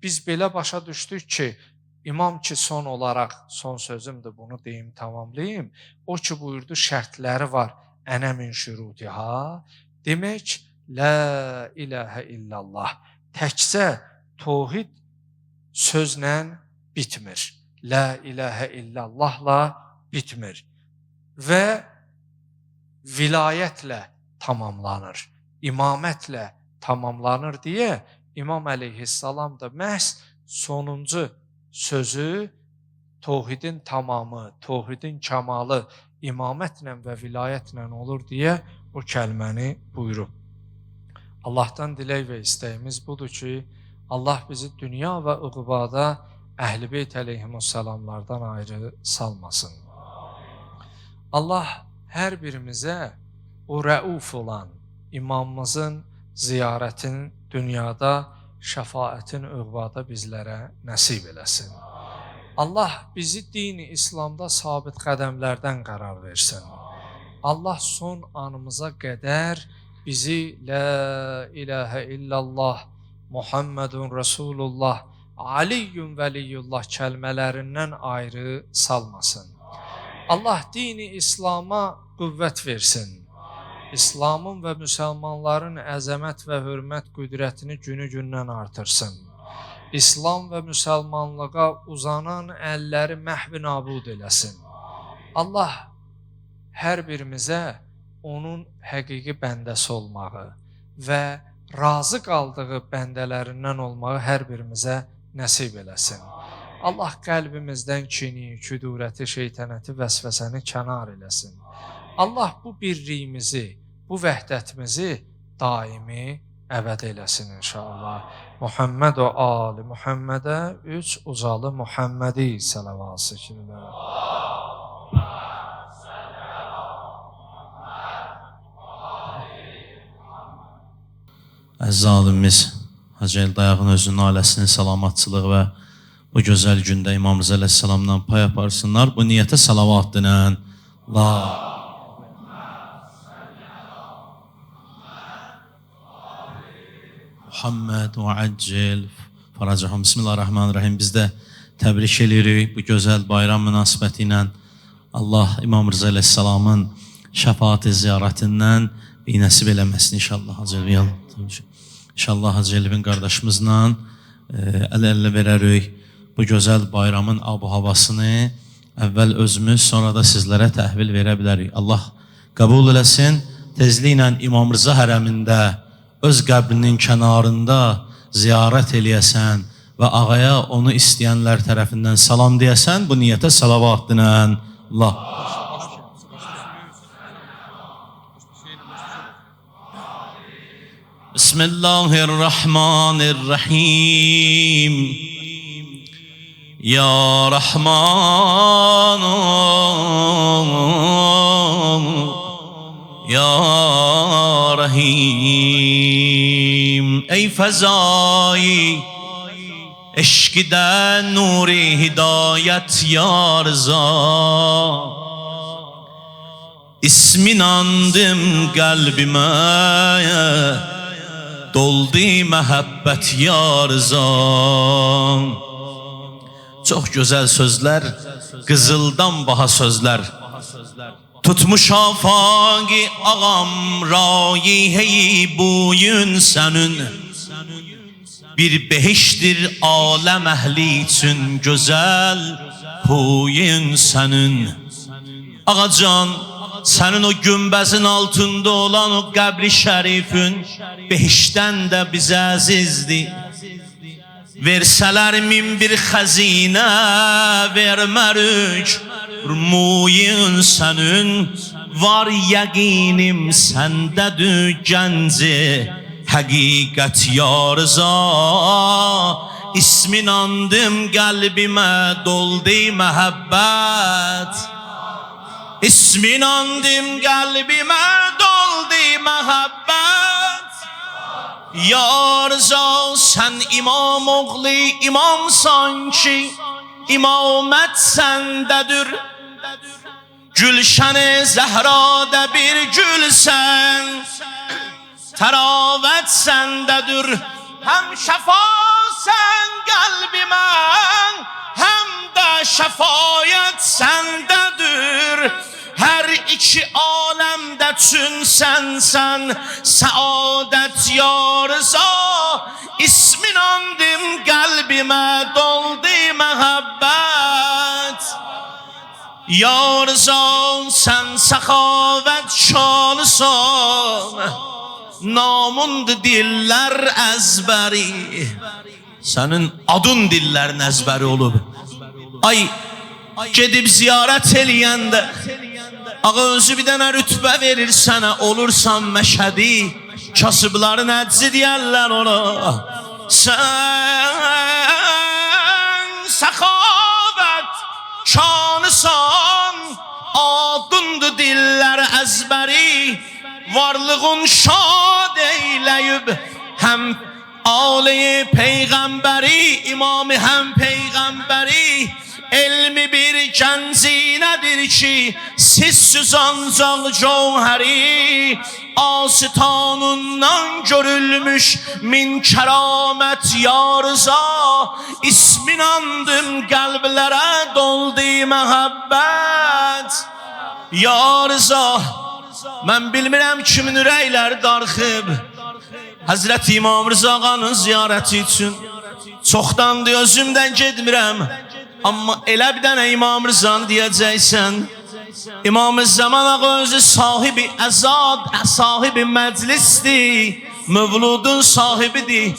biz belə başa düşdük ki, İmam ki son olaraq, son sözümdür, bunu deyim, tamamlayayım. O ki buyurdu, şərtləri var. Ənə min şürutiha. Demək, la ilahə illallah. Təkcə tohid sözlə bitmir. La ilahə illallahla bitmir. Və vilayətlə tamamlanır. İmamətlə tamamlanır deyə İmam əleyhissalam da məhz sonuncu sözü tohidin tamamı, tohidin kəmalı imamətlə və vilayətlə olur deyə o kəlməni buyurub. Allahdan dilək və istəyimiz budur ki, Allah bizi dünya və uqubada Əhl-i Beyt əleyhimussalamlardan ayrı salmasın. Allah hər birimizə o rəuf olan imamımızın ziyarətin dünyada, şəfaətin uqubada bizlərə nəsib eləsin. Allah bizi dini İslamda sabit qədəmlərdən qərar versin. Allah son anımıza qədər bizi la ilahə illallah, Muhammedun Resulullah, Aliyyun Veliyullah kəlmələrindən ayrı salmasın. Allah dini İslam'a qüvvət versin. İslamın və müsəlmanların əzəmət və hörmət qüdrətini günü-gündən artırsın. İslam və müsəlmanlığa uzanan əlləri məhv nabud eləsin. Allah hər birimizə onun həqiqi bəndəsi olmağı və razı qaldığı bəndələrindən olmağı hər birimizə nəsib eləsin. Allah qəlbimizdən kini, küdurəti, şeytanəti, vəsvəsəni kənar eləsin. Allah bu birliyimizi, bu vəhdətimizi daimi əbəd eləsin inşallah. Muhammed və ali Muhammedə 3 ucalı Muhammedi səlavası kimdə.
Əziz alimimiz Hacı Əldayağın özünün ailəsinin salamatçılığı və bu gözəl gündə İmam Rıza əleyhissalamdan pay aparsınlar. Bu niyyətə salavat dinən. Muhammed və əccil faracahum. Bismillahirrahmanirrahim. Biz də təbrik edirik bu gözəl bayram münasibəti ilə. Allah İmam Rıza əleyhissalamın şəfaati ziyarətindən bir nəsib eləməsin inşallah Hacı Elvin. İnşallah Hacı Elvin qardaşımızla əl-ələ verərik bu gözəl bayramın abu-havasını əvvəl özümüz, sonra da sizlərə təhvil verə bilərik. Allah qəbul eləsin. Tezliklə İmam Rıza hərəmində öz qəbrinin kənarında ziyarət eləyəsən və ağaya onu istəyənlər tərəfindən salam deyəsən, bu niyyətə salavat dinən. Allah. Bismillahirrahmanirrahim. Ya Rahman, Ya Rahim. Ey fezai eşkiden nuri hidayet ya Rıza, İsmin andım kalbime, doldu məhəbbət ya Rıza. Çox gözəl sözlər, qızıldan baha sözlər. Tutmuş afaqi ağam rayiheyi buyun sənin. Bir behiştir aləm əhli üçün gözəl huyun sənin. Ağacan Sənin o günbəzin altında olan o qəbri şərifin behişdən də bizə əzizdir. Versələr min bir xəzinə vermərük, Muyin sənin var yəqinim səndədir gənci həqiqət ya Rıza. İsmin andım qəlbimə doldu məhəbbət. İsmin andım qəlbimə doldu məhəbbət. Ya Rıza sən imam oğlu imamsan ki imamət səndədir. Gülşən-i Zəhrada bir gülsən, təravət səndədir. Həm şəfasən qəlbimə, həm də şəfayət səndədir. Hər iki aləmdə çün sənsən, səadət ya Rıza. İsmin andım qəlbimə doldu məhəbbət. Ya Rıza sən səxavət şanısan, namundu dillər əzbəri. Sənin adın dillərin əzbəri olub. Ay gedib ziyarət eləyəndə ağa özü bir dənə rütbə verir sənə, olursan məşhədi. Kasıbların əczi deyərlər ona. Sən səxavət şanısan, adındı dillər əzbəri. Varlığın şad eyləyib həm âli peyğəmbəri, imamı həm peyğəmbəri. Elmi bir gənzinədir ki sizsiz ancaq cevheri. Asitanından görülmüş min kəramət ya Rıza. İsmin andım qəlblərə doldu məhəbbət. Ya Rıza mən bilmirəm kimin ürəkləri darxıb Həzrəti İmam Rıza ağanın ziyarəti üçün. Çoxdandır özümdən getmirəm, amma elə bir dənə İmam Rızanı deyəcəksən. İmam-ı Zaman ağa özü sahibi əzad, sahibi məclisdir, mövludun sahibidir.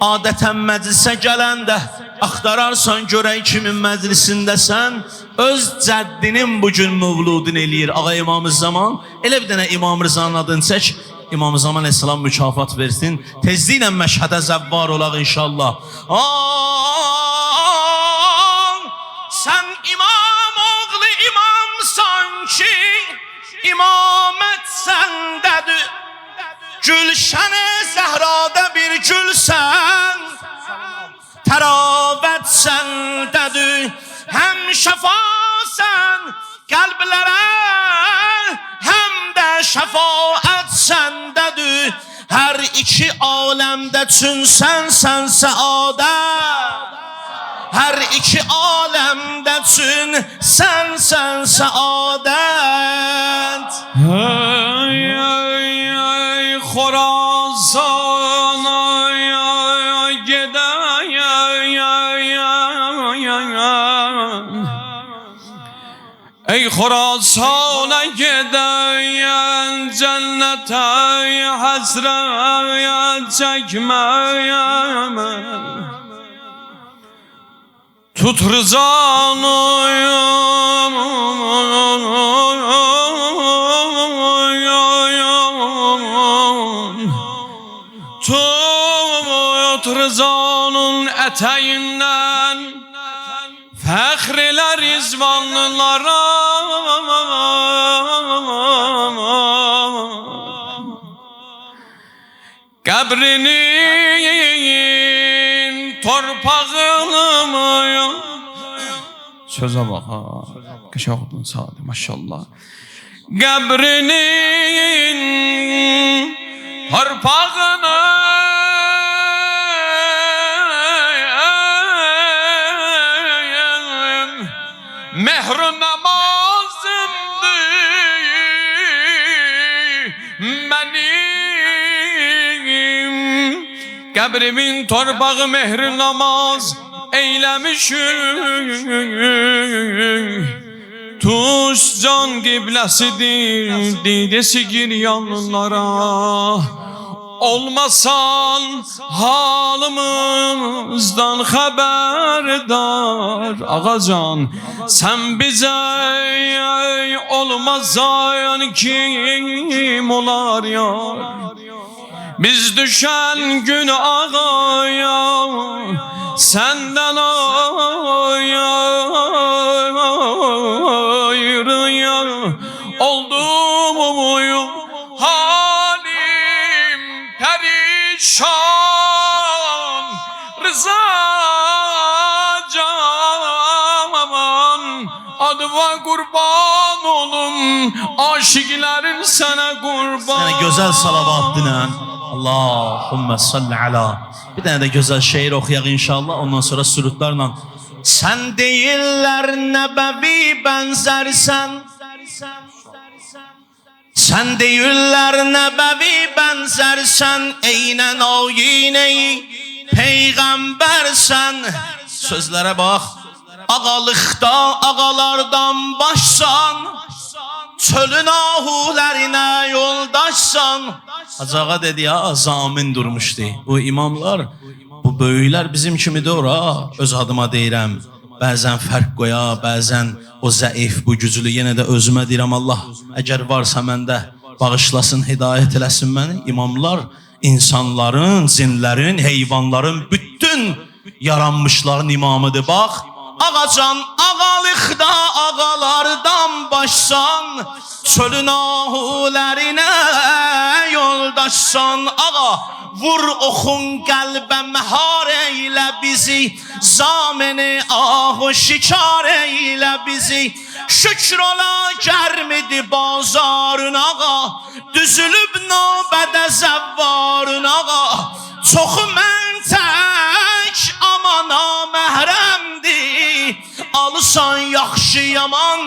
Adətən məclisə gələndə axtararsan görək kimin məclisindəsən. Öz cəddinin bugün mövludun eləyir ağa İmam-ı Zaman. Elə bir dənə İmam Rızanın adını çək, İmam-ı Zaman Əsselam mükafat versin. Tezliklə məşhədə zəvvar olaq inşallah. Sən imam oğlu imamsan ki imamət səndədir. Gülşən-i Zəhrada bir gülsən, təravət səndədir. Həm şəfasən qəlblərə, həm də şəfaət səndədir. Hər iki aləmdə çün sənsən səadət. Hər iki aləmdə çün sənsən səadət.
Ey Xorasana ey Xorasana gedəyən cənnətə həsrət çəkməyəm. Tut rızanı tut rızanın ətəyindən fəxr elə rizvanlılara. Qəbrinin torpağını sözə bax ha. Qəşəng oxudun Sadi maşallah. Qəbrinin torpağını mehr namazımdır benim. Qəbrimin torpağı mehr namaz eyləmişim.
Tuş can qibləsidir, dedesi gir yanlara. Olmasan halımızdan xəbərdar Ağacan, sən bizə olmasan kim olar yar? Biz düşən gün ağaya səndən ayrıya oldum halim perişan Rıza Canan adıma kurban olum aşıkların sana kurban.
Yəni gözəl salavat dinən Allahümme salli ala. Bir dənə də gözəl şeir oxuyaq inşallah. Ondan sonra sürutlarla. Sən deyirlər nəbəvi bənzərsən. Sən deyirlər nəbəvi bənzərsən. Eynən ayinəyi peyğəmbərsən. Sözlərə bax. Ağalıqda ağalardan başsan. Çölün ahulərinə yoldaşsan. Hacı ağa dedi ya zamin durmuşdu. Bu imamlar, bu böyüklər bizim kimidir ora. Öz adıma deyirəm. Bəzən fərq qoya, bəzən o zəif, bu güclü. Yenə də özümə deyirəm Allah. Əgər varsa məndə bağışlasın, hidayət eləsin məni. İmamlar insanların, cinlərin, heyvanların bütün yaranmışların imamıdır. Bax. Ağacan ağalıqda ağalardan başsan, çölün ahulərinə yoldaşsan. Ağa vur oxun qəlbə məhar eylə bizi, zamini ahu şikar eylə bizi. Şükür ola gərmidi bazarın ağa, düzülüb nöbədə zəvvarın ağa. Çoxu mən tək ama naməhrəmdir, alırsan yaxşı yaman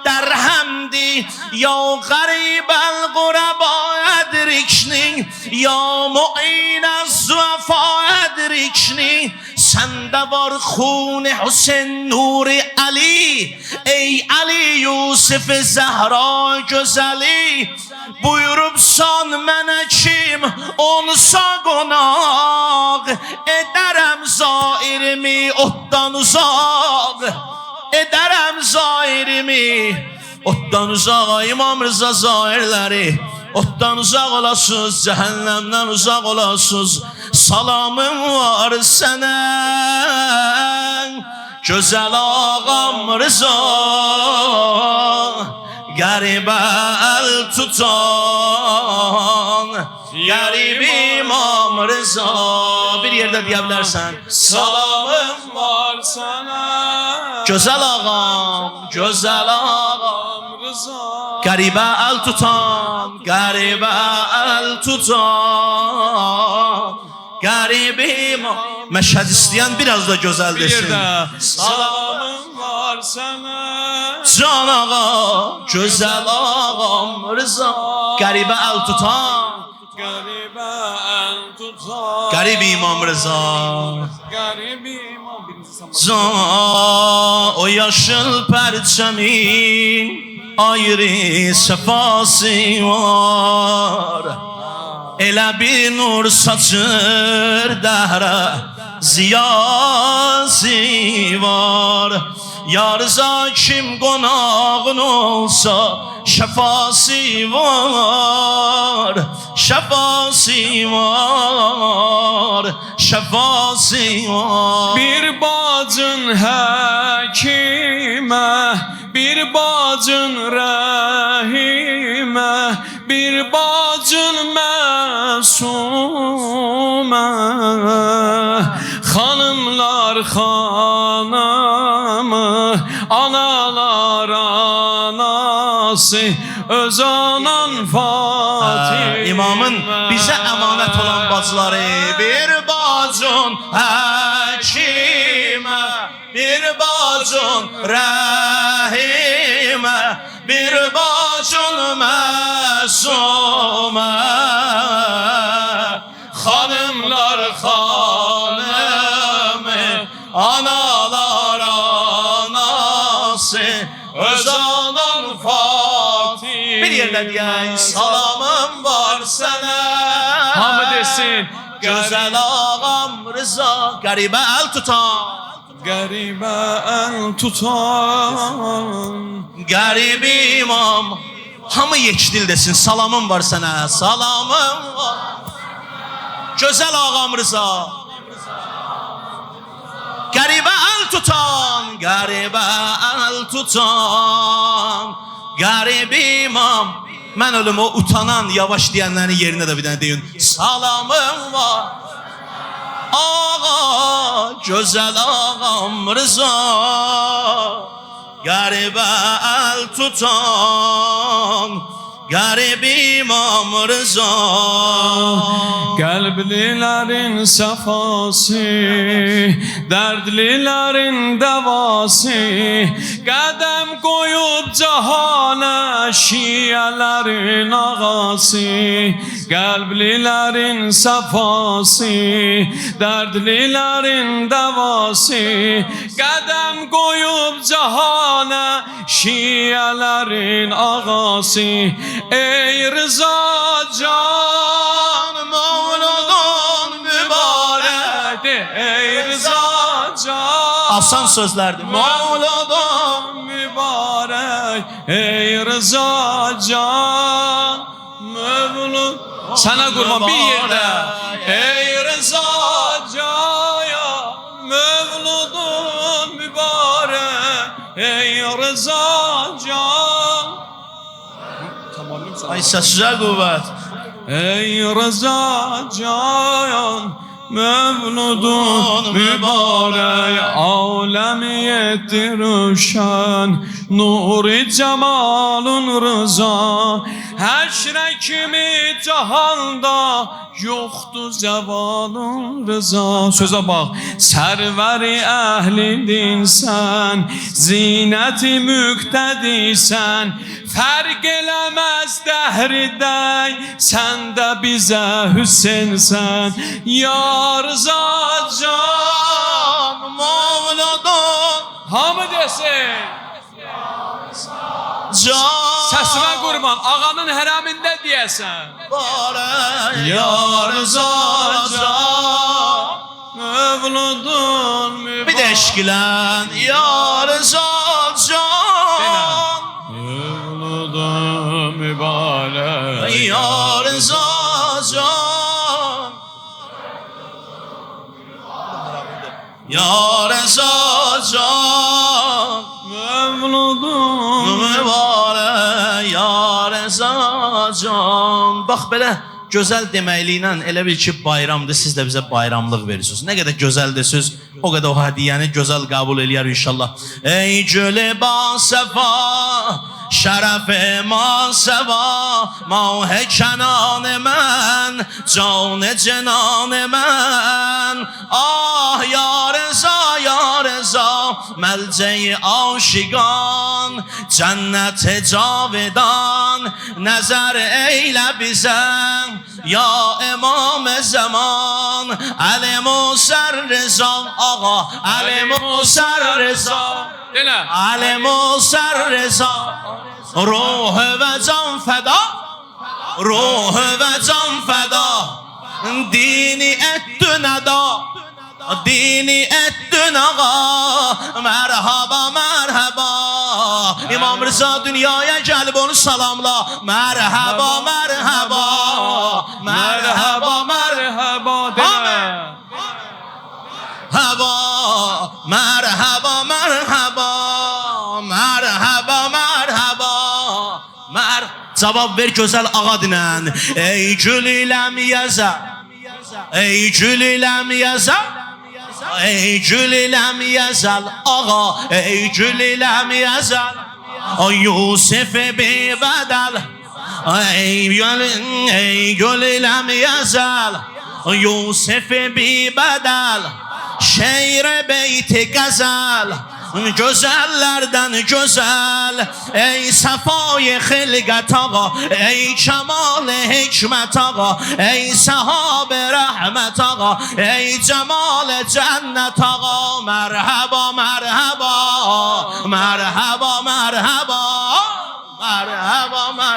dərhəmdi. Ya qəribəl qurəba ədrikni, ya mu'inə züəfa ədrikni. Səndə var xuni Hüseyin Nuri Ali, ey Ali Yusuf Zəhra gözəli. Buyurubsan mənə kim olsa qonaq, edərəm zairimi otdan uzaq. Edərəm zairimi otdan uzaq. İmam Rıza zairləri otdan uzaq olasınız, cəhənnəmdən uzaq olasınız. Salamım var sənə gözəl ağam Rıza, qəribə əl tutan qərib İmam Rıza. Bir yerdə deyə bilərsən.
Salamım var sənə
Gözəl ağam, gözəl ağam
Rıza,
qəribə əl tutan, qəribə əl tutan qərib İmam. Məşhəd istəyən biraz da gözəl
bir
desin.
yerdə salamım var sənə
Can ağa, gözəl ağam Rıza, qəribə əl tutan
qəribə əl tutan
qərib İmam Rıza.
qərib İmam birinci zaman.
Can o yaşıl pərçəmin ayrı səfası var, elə bir nur saçır dəhrə ziyası var. Ya Rıza kim qonağın olsa şəfası var, şəfası var, şəfası var.
Bir bacın həkimə, bir bacın rəhimə, bir bacın məsumə. Xanımlar xanımı, analar anası, öz anan Fatimə.
İmamın bizə əmanət olan bacıları. Bir bacın həkimə, bir bacın rəhimə, bir bacın məsumə. Xanımlar xanımı, analar anası, öz yerlə deyək, salamım var sənə.
Hamı desin.
Gözəl ağam Rıza, qəribə əl tutan.
Qəribə əl tutan.
Qərib imam. Hamı yekdil desin, salamım var sənə, salamım var. Gözəl ağam Rıza. Qəribə əl tutan, qəribə əl tutan. Qərib imam. Mən ölüm o utanan, yavaş deyənlərin yerinə də bir dənə deyin. Salamım var. Ağa, gözəl ağam Rıza. Qəribə əl tutan. Qərib imam Rıza.
Qəlblilərin səfası, dərdlilərin dəvası, qədəm qoyub cahana şiyələrin ağası. Qəlblilərin səfası, dərdlilərin dəvası, qədəm qoyub cahana şiyələrin ağası. Ey Rıza can,
Mevludun mübarək.
ey Rıza can,
Asan sözlərdir. Mevludun
mübarək. Ey Rıza can, Mevlud. Sana kurban bir yerde. Ey Rıza can, Mevludun mübarek. Ey Rıza can.
Ay səscə qüvvət.
Ey Rıza can, Mevludun mübarek. Alemiyetti rüşen, nuri cemalun rıza. Həşrə kimi cahanda yoxdur zəvalun rıza. Sözə bax. Sərvəri əhlidin sən, zinəti müqtədisən. Fərq eləməz dəhridən, sən də bizə Hüseyinsən. Ya Rıza can,
Mevludun
hamı desin.
can.
Səsimə qurban, ağanın hərəmində deyəsən.
Mübarək.
Ya Rıza can, Mevludun mübarək.
Bir də eşqilən. Ya Rıza can.
Mevludun mübarək.
Ya Rıza can. Ya Rıza can.
Mevludun
Mübarək. Ya Rıza can. Bax belə gözəl deməkliklə elə bil ki bayramdır, siz də bizə bayramlıq verirsiniz. Nə qədər gözəldəsiniz, o qədər o hədiyyəni gözəl qəbul eləyər inşallah. Ey gülü basəfa, şərəf-i masəva, mah-ı kənan mən, can-ı cenan mən. Ah ya Rıza, ya Rıza, məlcəyi aşiqan, cənnət-i cavidan, nəzər eylə bizə. Ya İmam zaman, Ali Musa Rıza ağa, Ali Musa Rıza, Ali Musa Rıza, ruhu ve can feda, ruhu ve can feda, dini ettün eda, dini ettün ağa, merhaba merhaba. İmam Rıza dünyaya gelip onu salamla, merhaba merhaba, merhaba
merhaba deme.
merhaba, merhaba merhaba, merhaba merhaba. Cavab ver gözəl ağa dinən. Ey gülüləm yəzə, ey gülüləm yəzə, ey gülüləm yəzəl ağa, ey gülüləm yəzəl. Ay Yusuf bi bədəl, ey gülüləm yəzəl, Yusuf bi bədəl. Şeir beyti qəzəl, gözəllərdən gözəl. Ey səfayı xilqət ağa, ey kəmal hikmət ağa, ey səhab rəhmət ağa, ey cəmal cənnət ağa. Mərhaba, mərhaba, mərhaba, mərhaba, mərhaba, mərhaba.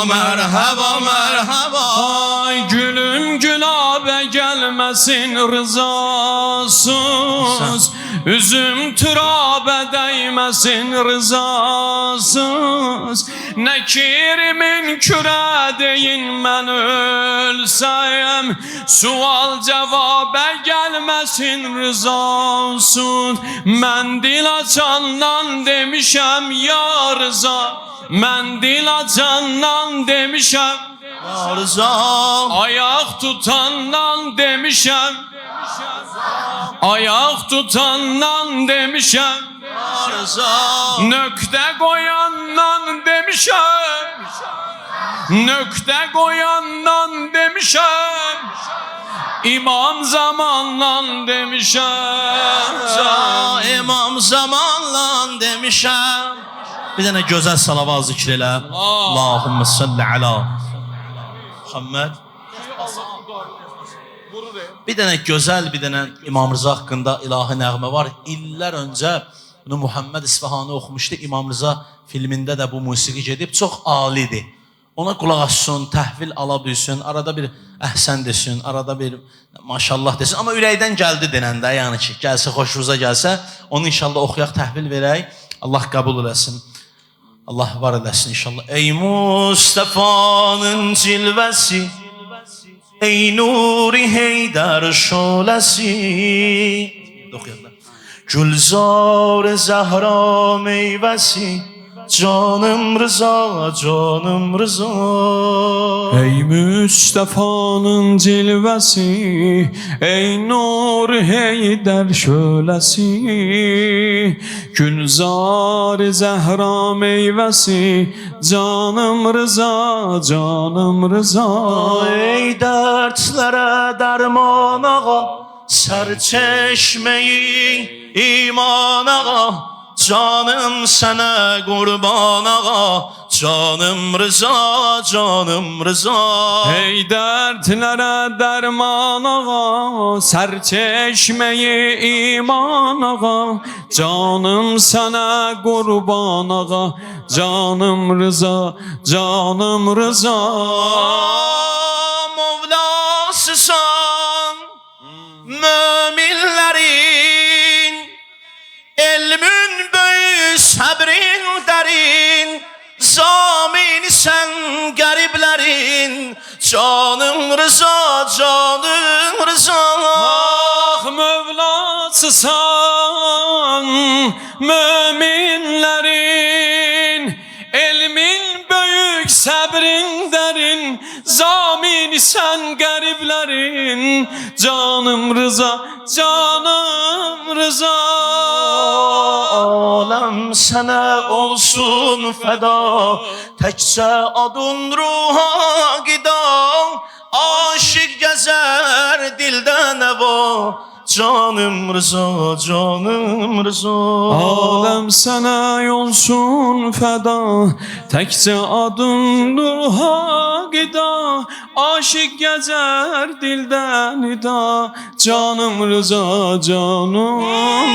merhaba merhaba.
Ay gülüm gülabe gelmesin rızasız. Üzüm türabe değmesin rızasız. Nekirimin küre deyin ben ölsem. Sual cevabə gelmesin rızasız. Ben dil açandan demişem ya rıza. Ben dil açandan demişem
Ya Rıza.
ayak tutandan demişem. Ayak tutandan demişem.
Ya Rıza.
Nökte koyandan demişem. Nökte koyandan demişem. İmam zamanlan demişem.
İmam zamanla demişəm. Bir dənə gözəl salavat zikr elə. Allahümme salli ala Muhammed. Bir dənə gözəl, bir dənə İmam Rıza haqqında ilahi nəğmə var. İllər öncə bunu Muhammed İsfahani oxumuşdu. İmam Rıza filmində də bu musiqi gedib. Çox alidir. Ona qulaq assın, təhvil ala bilsin, arada bir əhsən desin, arada bir maşallah desin. Amma ürəkdən gəldi denəndə, yəni ki, gəlsə, xoşunuza gəlsə, onu inşallah oxuyaq, təhvil verək. Allah qəbul eləsin. Allah var eləsin inşallah. Ey Mustafa'nın cilvəsi, ey Nuri Heydər şöləsi. Oxuyaq. Gülzar Zəhra meyvəsi, canım Rıza, canım Rıza.
Ey Mustafa'nın cilvesi, ey nur Heydər şöləsi, Gülzar Zəhra meyvəsi, canım Rıza, canım Rıza.
Ey dərdlərə dərman ağa, sərçeşməyi iman ağa, canım sana kurban ağa, canım Rıza, canım Rıza.
Ey dertlere derman ağa, serçeşmeyi iman ağa, canım sana kurban ağa, canım Rıza, canım Rıza.
Mevlasısan müminlerin, ilmin böyük sabrin derin, zamin sen gariplerin, canım Rıza, canım Rıza.
Ah Mevlasısan müminlerin, ilmin büyük sabrin derin, zamin sen gariplerin, canım Rıza, canım Rıza.
Alem sana olsun feda, tekçe adın ruha gida, aşık gezer dilde neva, canım Rıza, canım Rıza.
Alem sana yolsun feda, tekçe adın ruha gida, aşık gezer dilden nida, canım Rıza, canım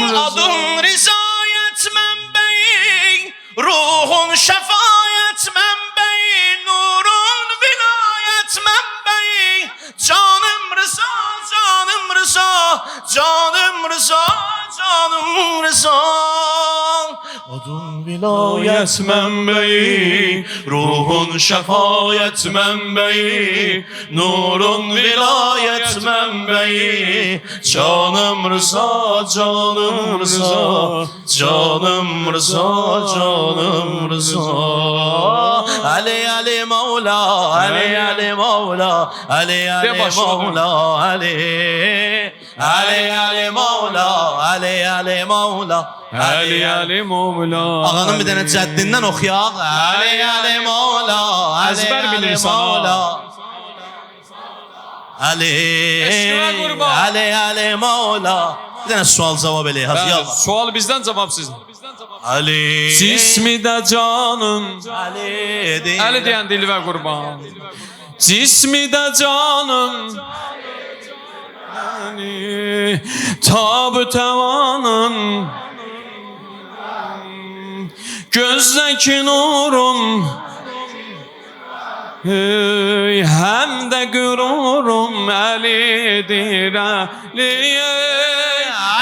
Rıza.
Adın rızayet menbeyi, ruhun şefayet menbeyi, nurun vilayet menbeyi, canım Rıza, canım Rıza, canım Rıza, canım Rıza. Adın vilayet menbeyi, ruhun şefayet menbeyi, nurun vilayet menbeyi, canım Rıza, canım Rıza, canım Rıza, canım Rıza. Ali Ali Mevla, Ali Ali Mevla, Ali Ali Mevla, Ali Ali Ali Mevla, Ali Ali Mevla.
Ali Ali Mevla.
Ağanın bir dənə cəddindən oxuyaq. Ali Ali Mevla, Ali
Əzbər
Ali
bilirsən,
Mevla. Ali
Eşqinə qurban.
Ali Ali Mevla. Bir dənə sual cavab eləyək. Hadi yallah.
Sual bizden cevap sizden.
Ali
Cismi de canım,
Ali deyil.
Ali diyen dilve kurban. Cismi de canım, Ali tab tevanım, gözdeki nurum, hem de gururum Ali'dir Ali.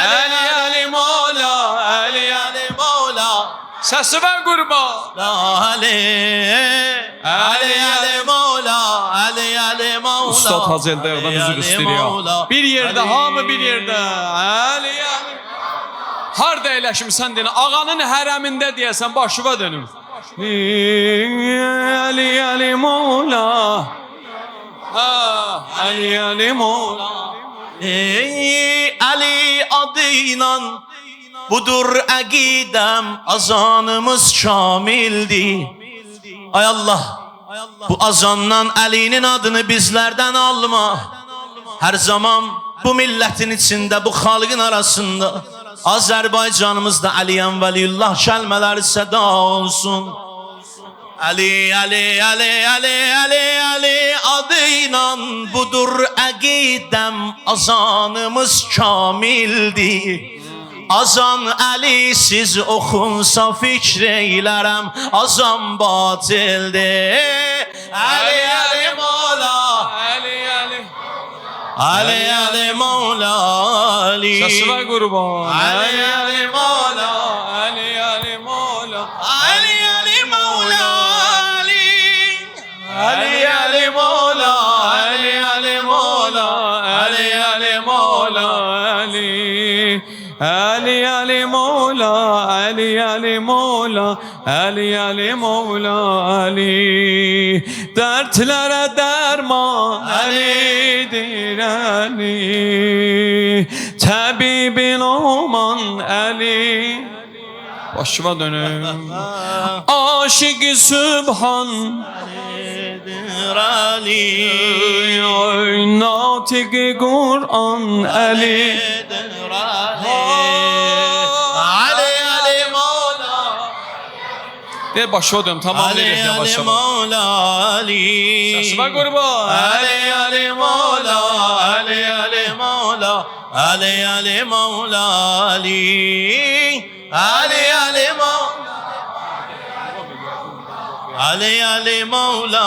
Ali Ali Mola, Ali Ali Mola. Sesi ver kurban.
Ali Ali Ali Mola, Ali Ali Mola.
Ustad Hacı Eldağ'dan üzür istəyir. Bir yerde, hamı bir yerde. Ali Ali. Harda eləşimsən deyən, ağanın hərəmində deyəsən, başıva dönüm. Ali Ali Mola. Ali Ali Mola.
Ey Ali adıyla budur əqidəm, azanımız kamildir. Ay Allah, bu azandan Ali'nin adını bizlərdən alma. Hər zaman bu milletin içində, bu xalqın arasında Azərbaycanımızda Aliyən Vəliyullah kəlmələri səda olsun. Ali, Ali, Ali, Ali, Ali, Ali adıyla budur əqidəm, azanımız kamildir. Azan Ali'siz oxunsa fikr eylərəm, azan batildir. Ali, Ali, Mola,
Ali Ali.
Ali, Ali, Mola, Ali.
Sesi ver kurban.
Ali, Ali, Mola,
Ali Ali Mola.
Ali, Ali, Mola, Ali. Ali, Ali, Mola, Ali, Ali, Mola, Ali, Ali, Mola,
Ali. Ali Ali Mola, Ali Ali Mola, Ali Ali Mola, Ali. Dertlere derman Ali'dir Ali. Tabibin oman Ali. Başıma dönüm. Aşık-ı Sübhan
Ali,
Natik-i Kur'an Ali.
Ali, Ali, Mola,
De başıma dönüm, tamam
Ali,
ya
Ali,
başıma.
Mola, Ali.
Sesime kurban.
Ali, Ali, Mola, Ali, Ali, Mola, Ali, Ali, Mola, Ali. Ali, Ali, Mola, Ali, Ali, Mola,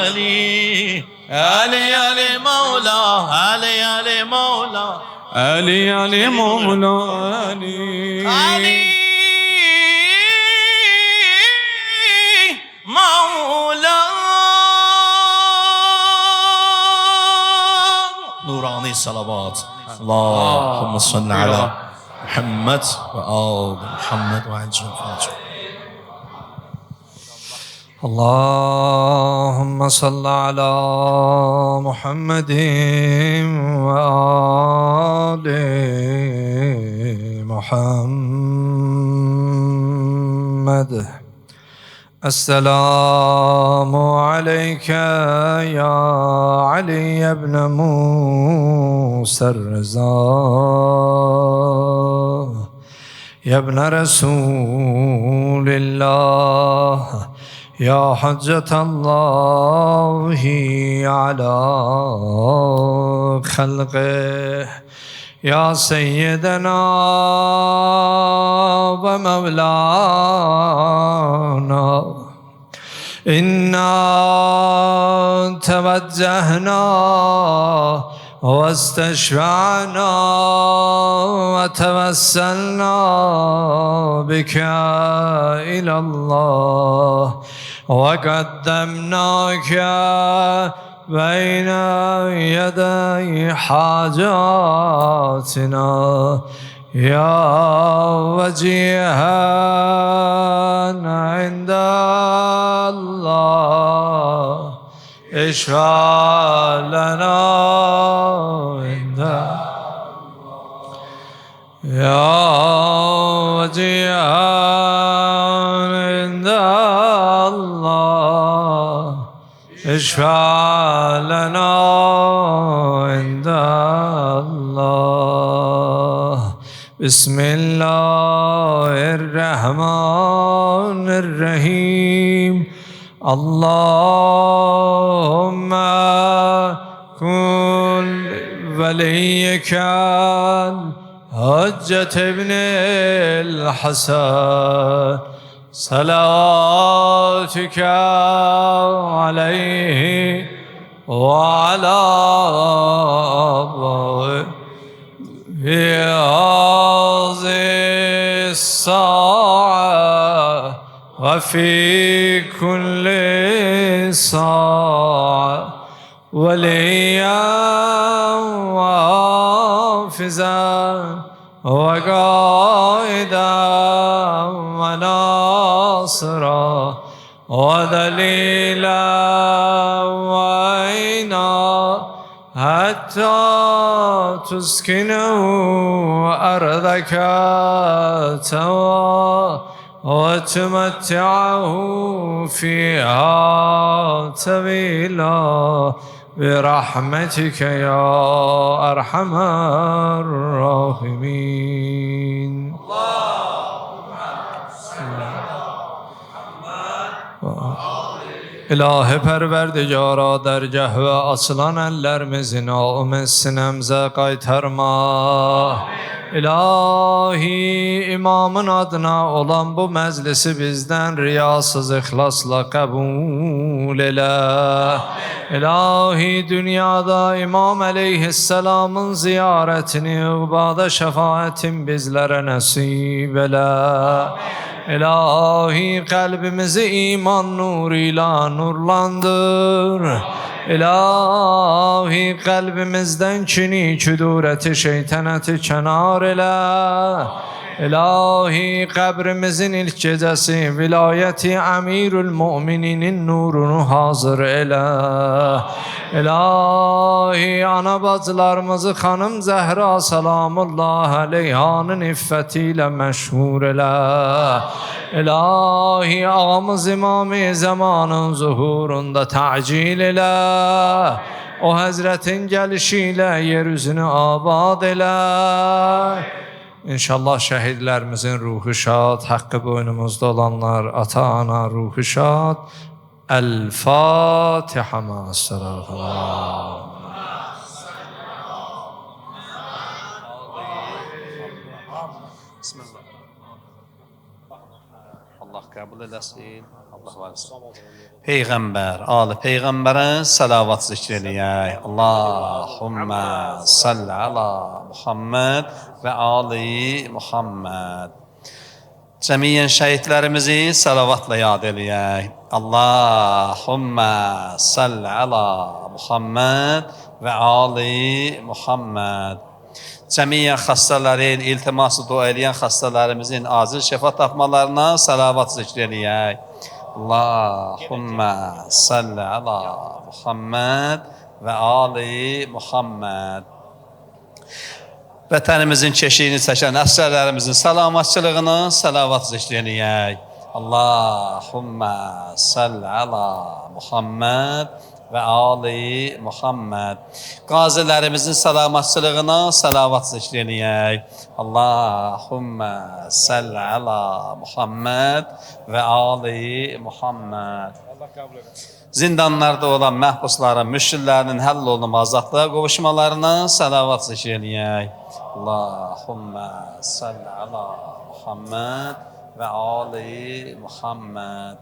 Ali. Ali, Ali, Mola, Ali, Ali, Mola,
Ali Ali Mola Ali.
Ali, Mola. Nurani salavat. Allahümme salli ala Muhammed ve al Muhammed ve acil Fatiha.
اللهم صل على محمد وآل محمد. السلام عليك يا علي بن موسى الرضا يا ابن رسول الله يا حجة الله على خلقه يا سيدنا ومولانا إنا توجهنا واستشفعنا وتوسلنا بك إلى الله وقدمناك بين يدي حاجاتنا يا وجيها عند الله اشفع لنا عند يا وجيها عند الله اشفع لنا عند الله. بسم الله الرحمن الرحيم. اللهم كن وليك حجة ابن الحسن صلواتك عليه وعلى في هذه الساعة وفي كل ساعة وليا وحافظا وقائدا وناصرا ودليلا وعينا حتى تسكنه أرضك توا وتمتعه فيها طويلا برحمتك يا أرحم الراحمين. İlahi Perverdigara dergah ve açılan ellerimizin naum sinemize kaytarma. İlahi imamın adına olan bu meclisi bizden riyasız ihlasla kabul eyle. İlahi dünyada İmam Aleyhisselam'ın ziyaretini, ubada şefaatin bizlere nasip eyle. İlahi kalbimizi iman nuruyla nurlandır. İlahi kalbimizden kini, küdureti, şeytaneti kenar ile. İlahi kabrimizin ilk gecesi vilayeti Amirül Mu'mininin nurunu hazır eyle. İlahi ana bacılarımızı hanım Zehra salamullah aleyhanın iffetiyle meşhur eyle. İlahi ağamız İmam-ı Zamanın zuhurunda ta'cil eyle. O Hazretin gelişiyle yeryüzünü abad eyle. İnşallah şehitlerimizin ruhu şad, hakkı boynumuzda olanlar, ata-ana ruhu şad. El-Fatiha ma'as-salatu.
Bismillah. Allah kabul eləsin. Allah varsın. Peygamber, Ali Peygamber'e salavat zikrediyək. Allahümme salli ala Muhammed ve Ali Muhammed. Cemiyen şehitlerimizi salavatla yad eləyək. Allahümme salli ala Muhammed ve Ali Muhammed. Cemiyen hastaların, iltiması dua edən hastalarımızın acil şəfa tapmalarına salavat zikrediyək. Allahümme salli ala Muhammed ve Ali Muhammed. Vətənimizin keşiyini çəkən əsgərlərimizin salamatçılığına salavat zikrediyək. Allahümme salli ala Muhammed ve Ali Muhammed. Qazilərimizin salamatçılığına salavat zikrediyək. Allahümme salli ala Muhammed ve Ali Muhammed. Zindanlarda olan məhbusların, müşkillərinin həll olunub azadlığa qovuşmalarına salavat zikrediyək. Allahümme salli ala Muhammed ve Ali Muhammed.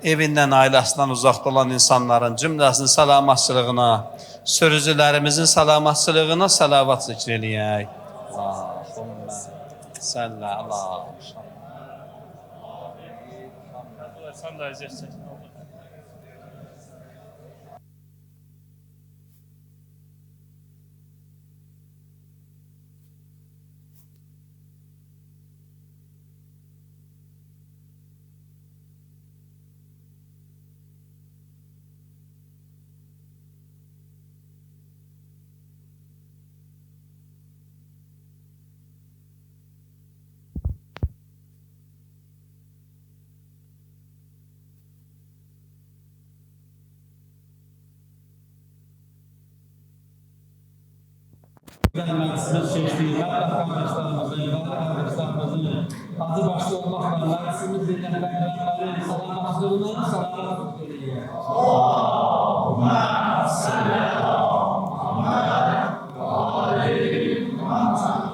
Evindən, ailəsindən uzaqda olan insanların cümləsinin salamatçılığına, sürücülərimizin salamatçılığına salavat zikr eləyək. Allahümme salli ala Muhammed.
Meclisimiz seçtiği kardeşlerimizin, adı başta olmakla meclisimiz dinleyenlerin salamatçılığına salamat ediyor. Allahümme salli ala Muhammed ve Ali Muhammed.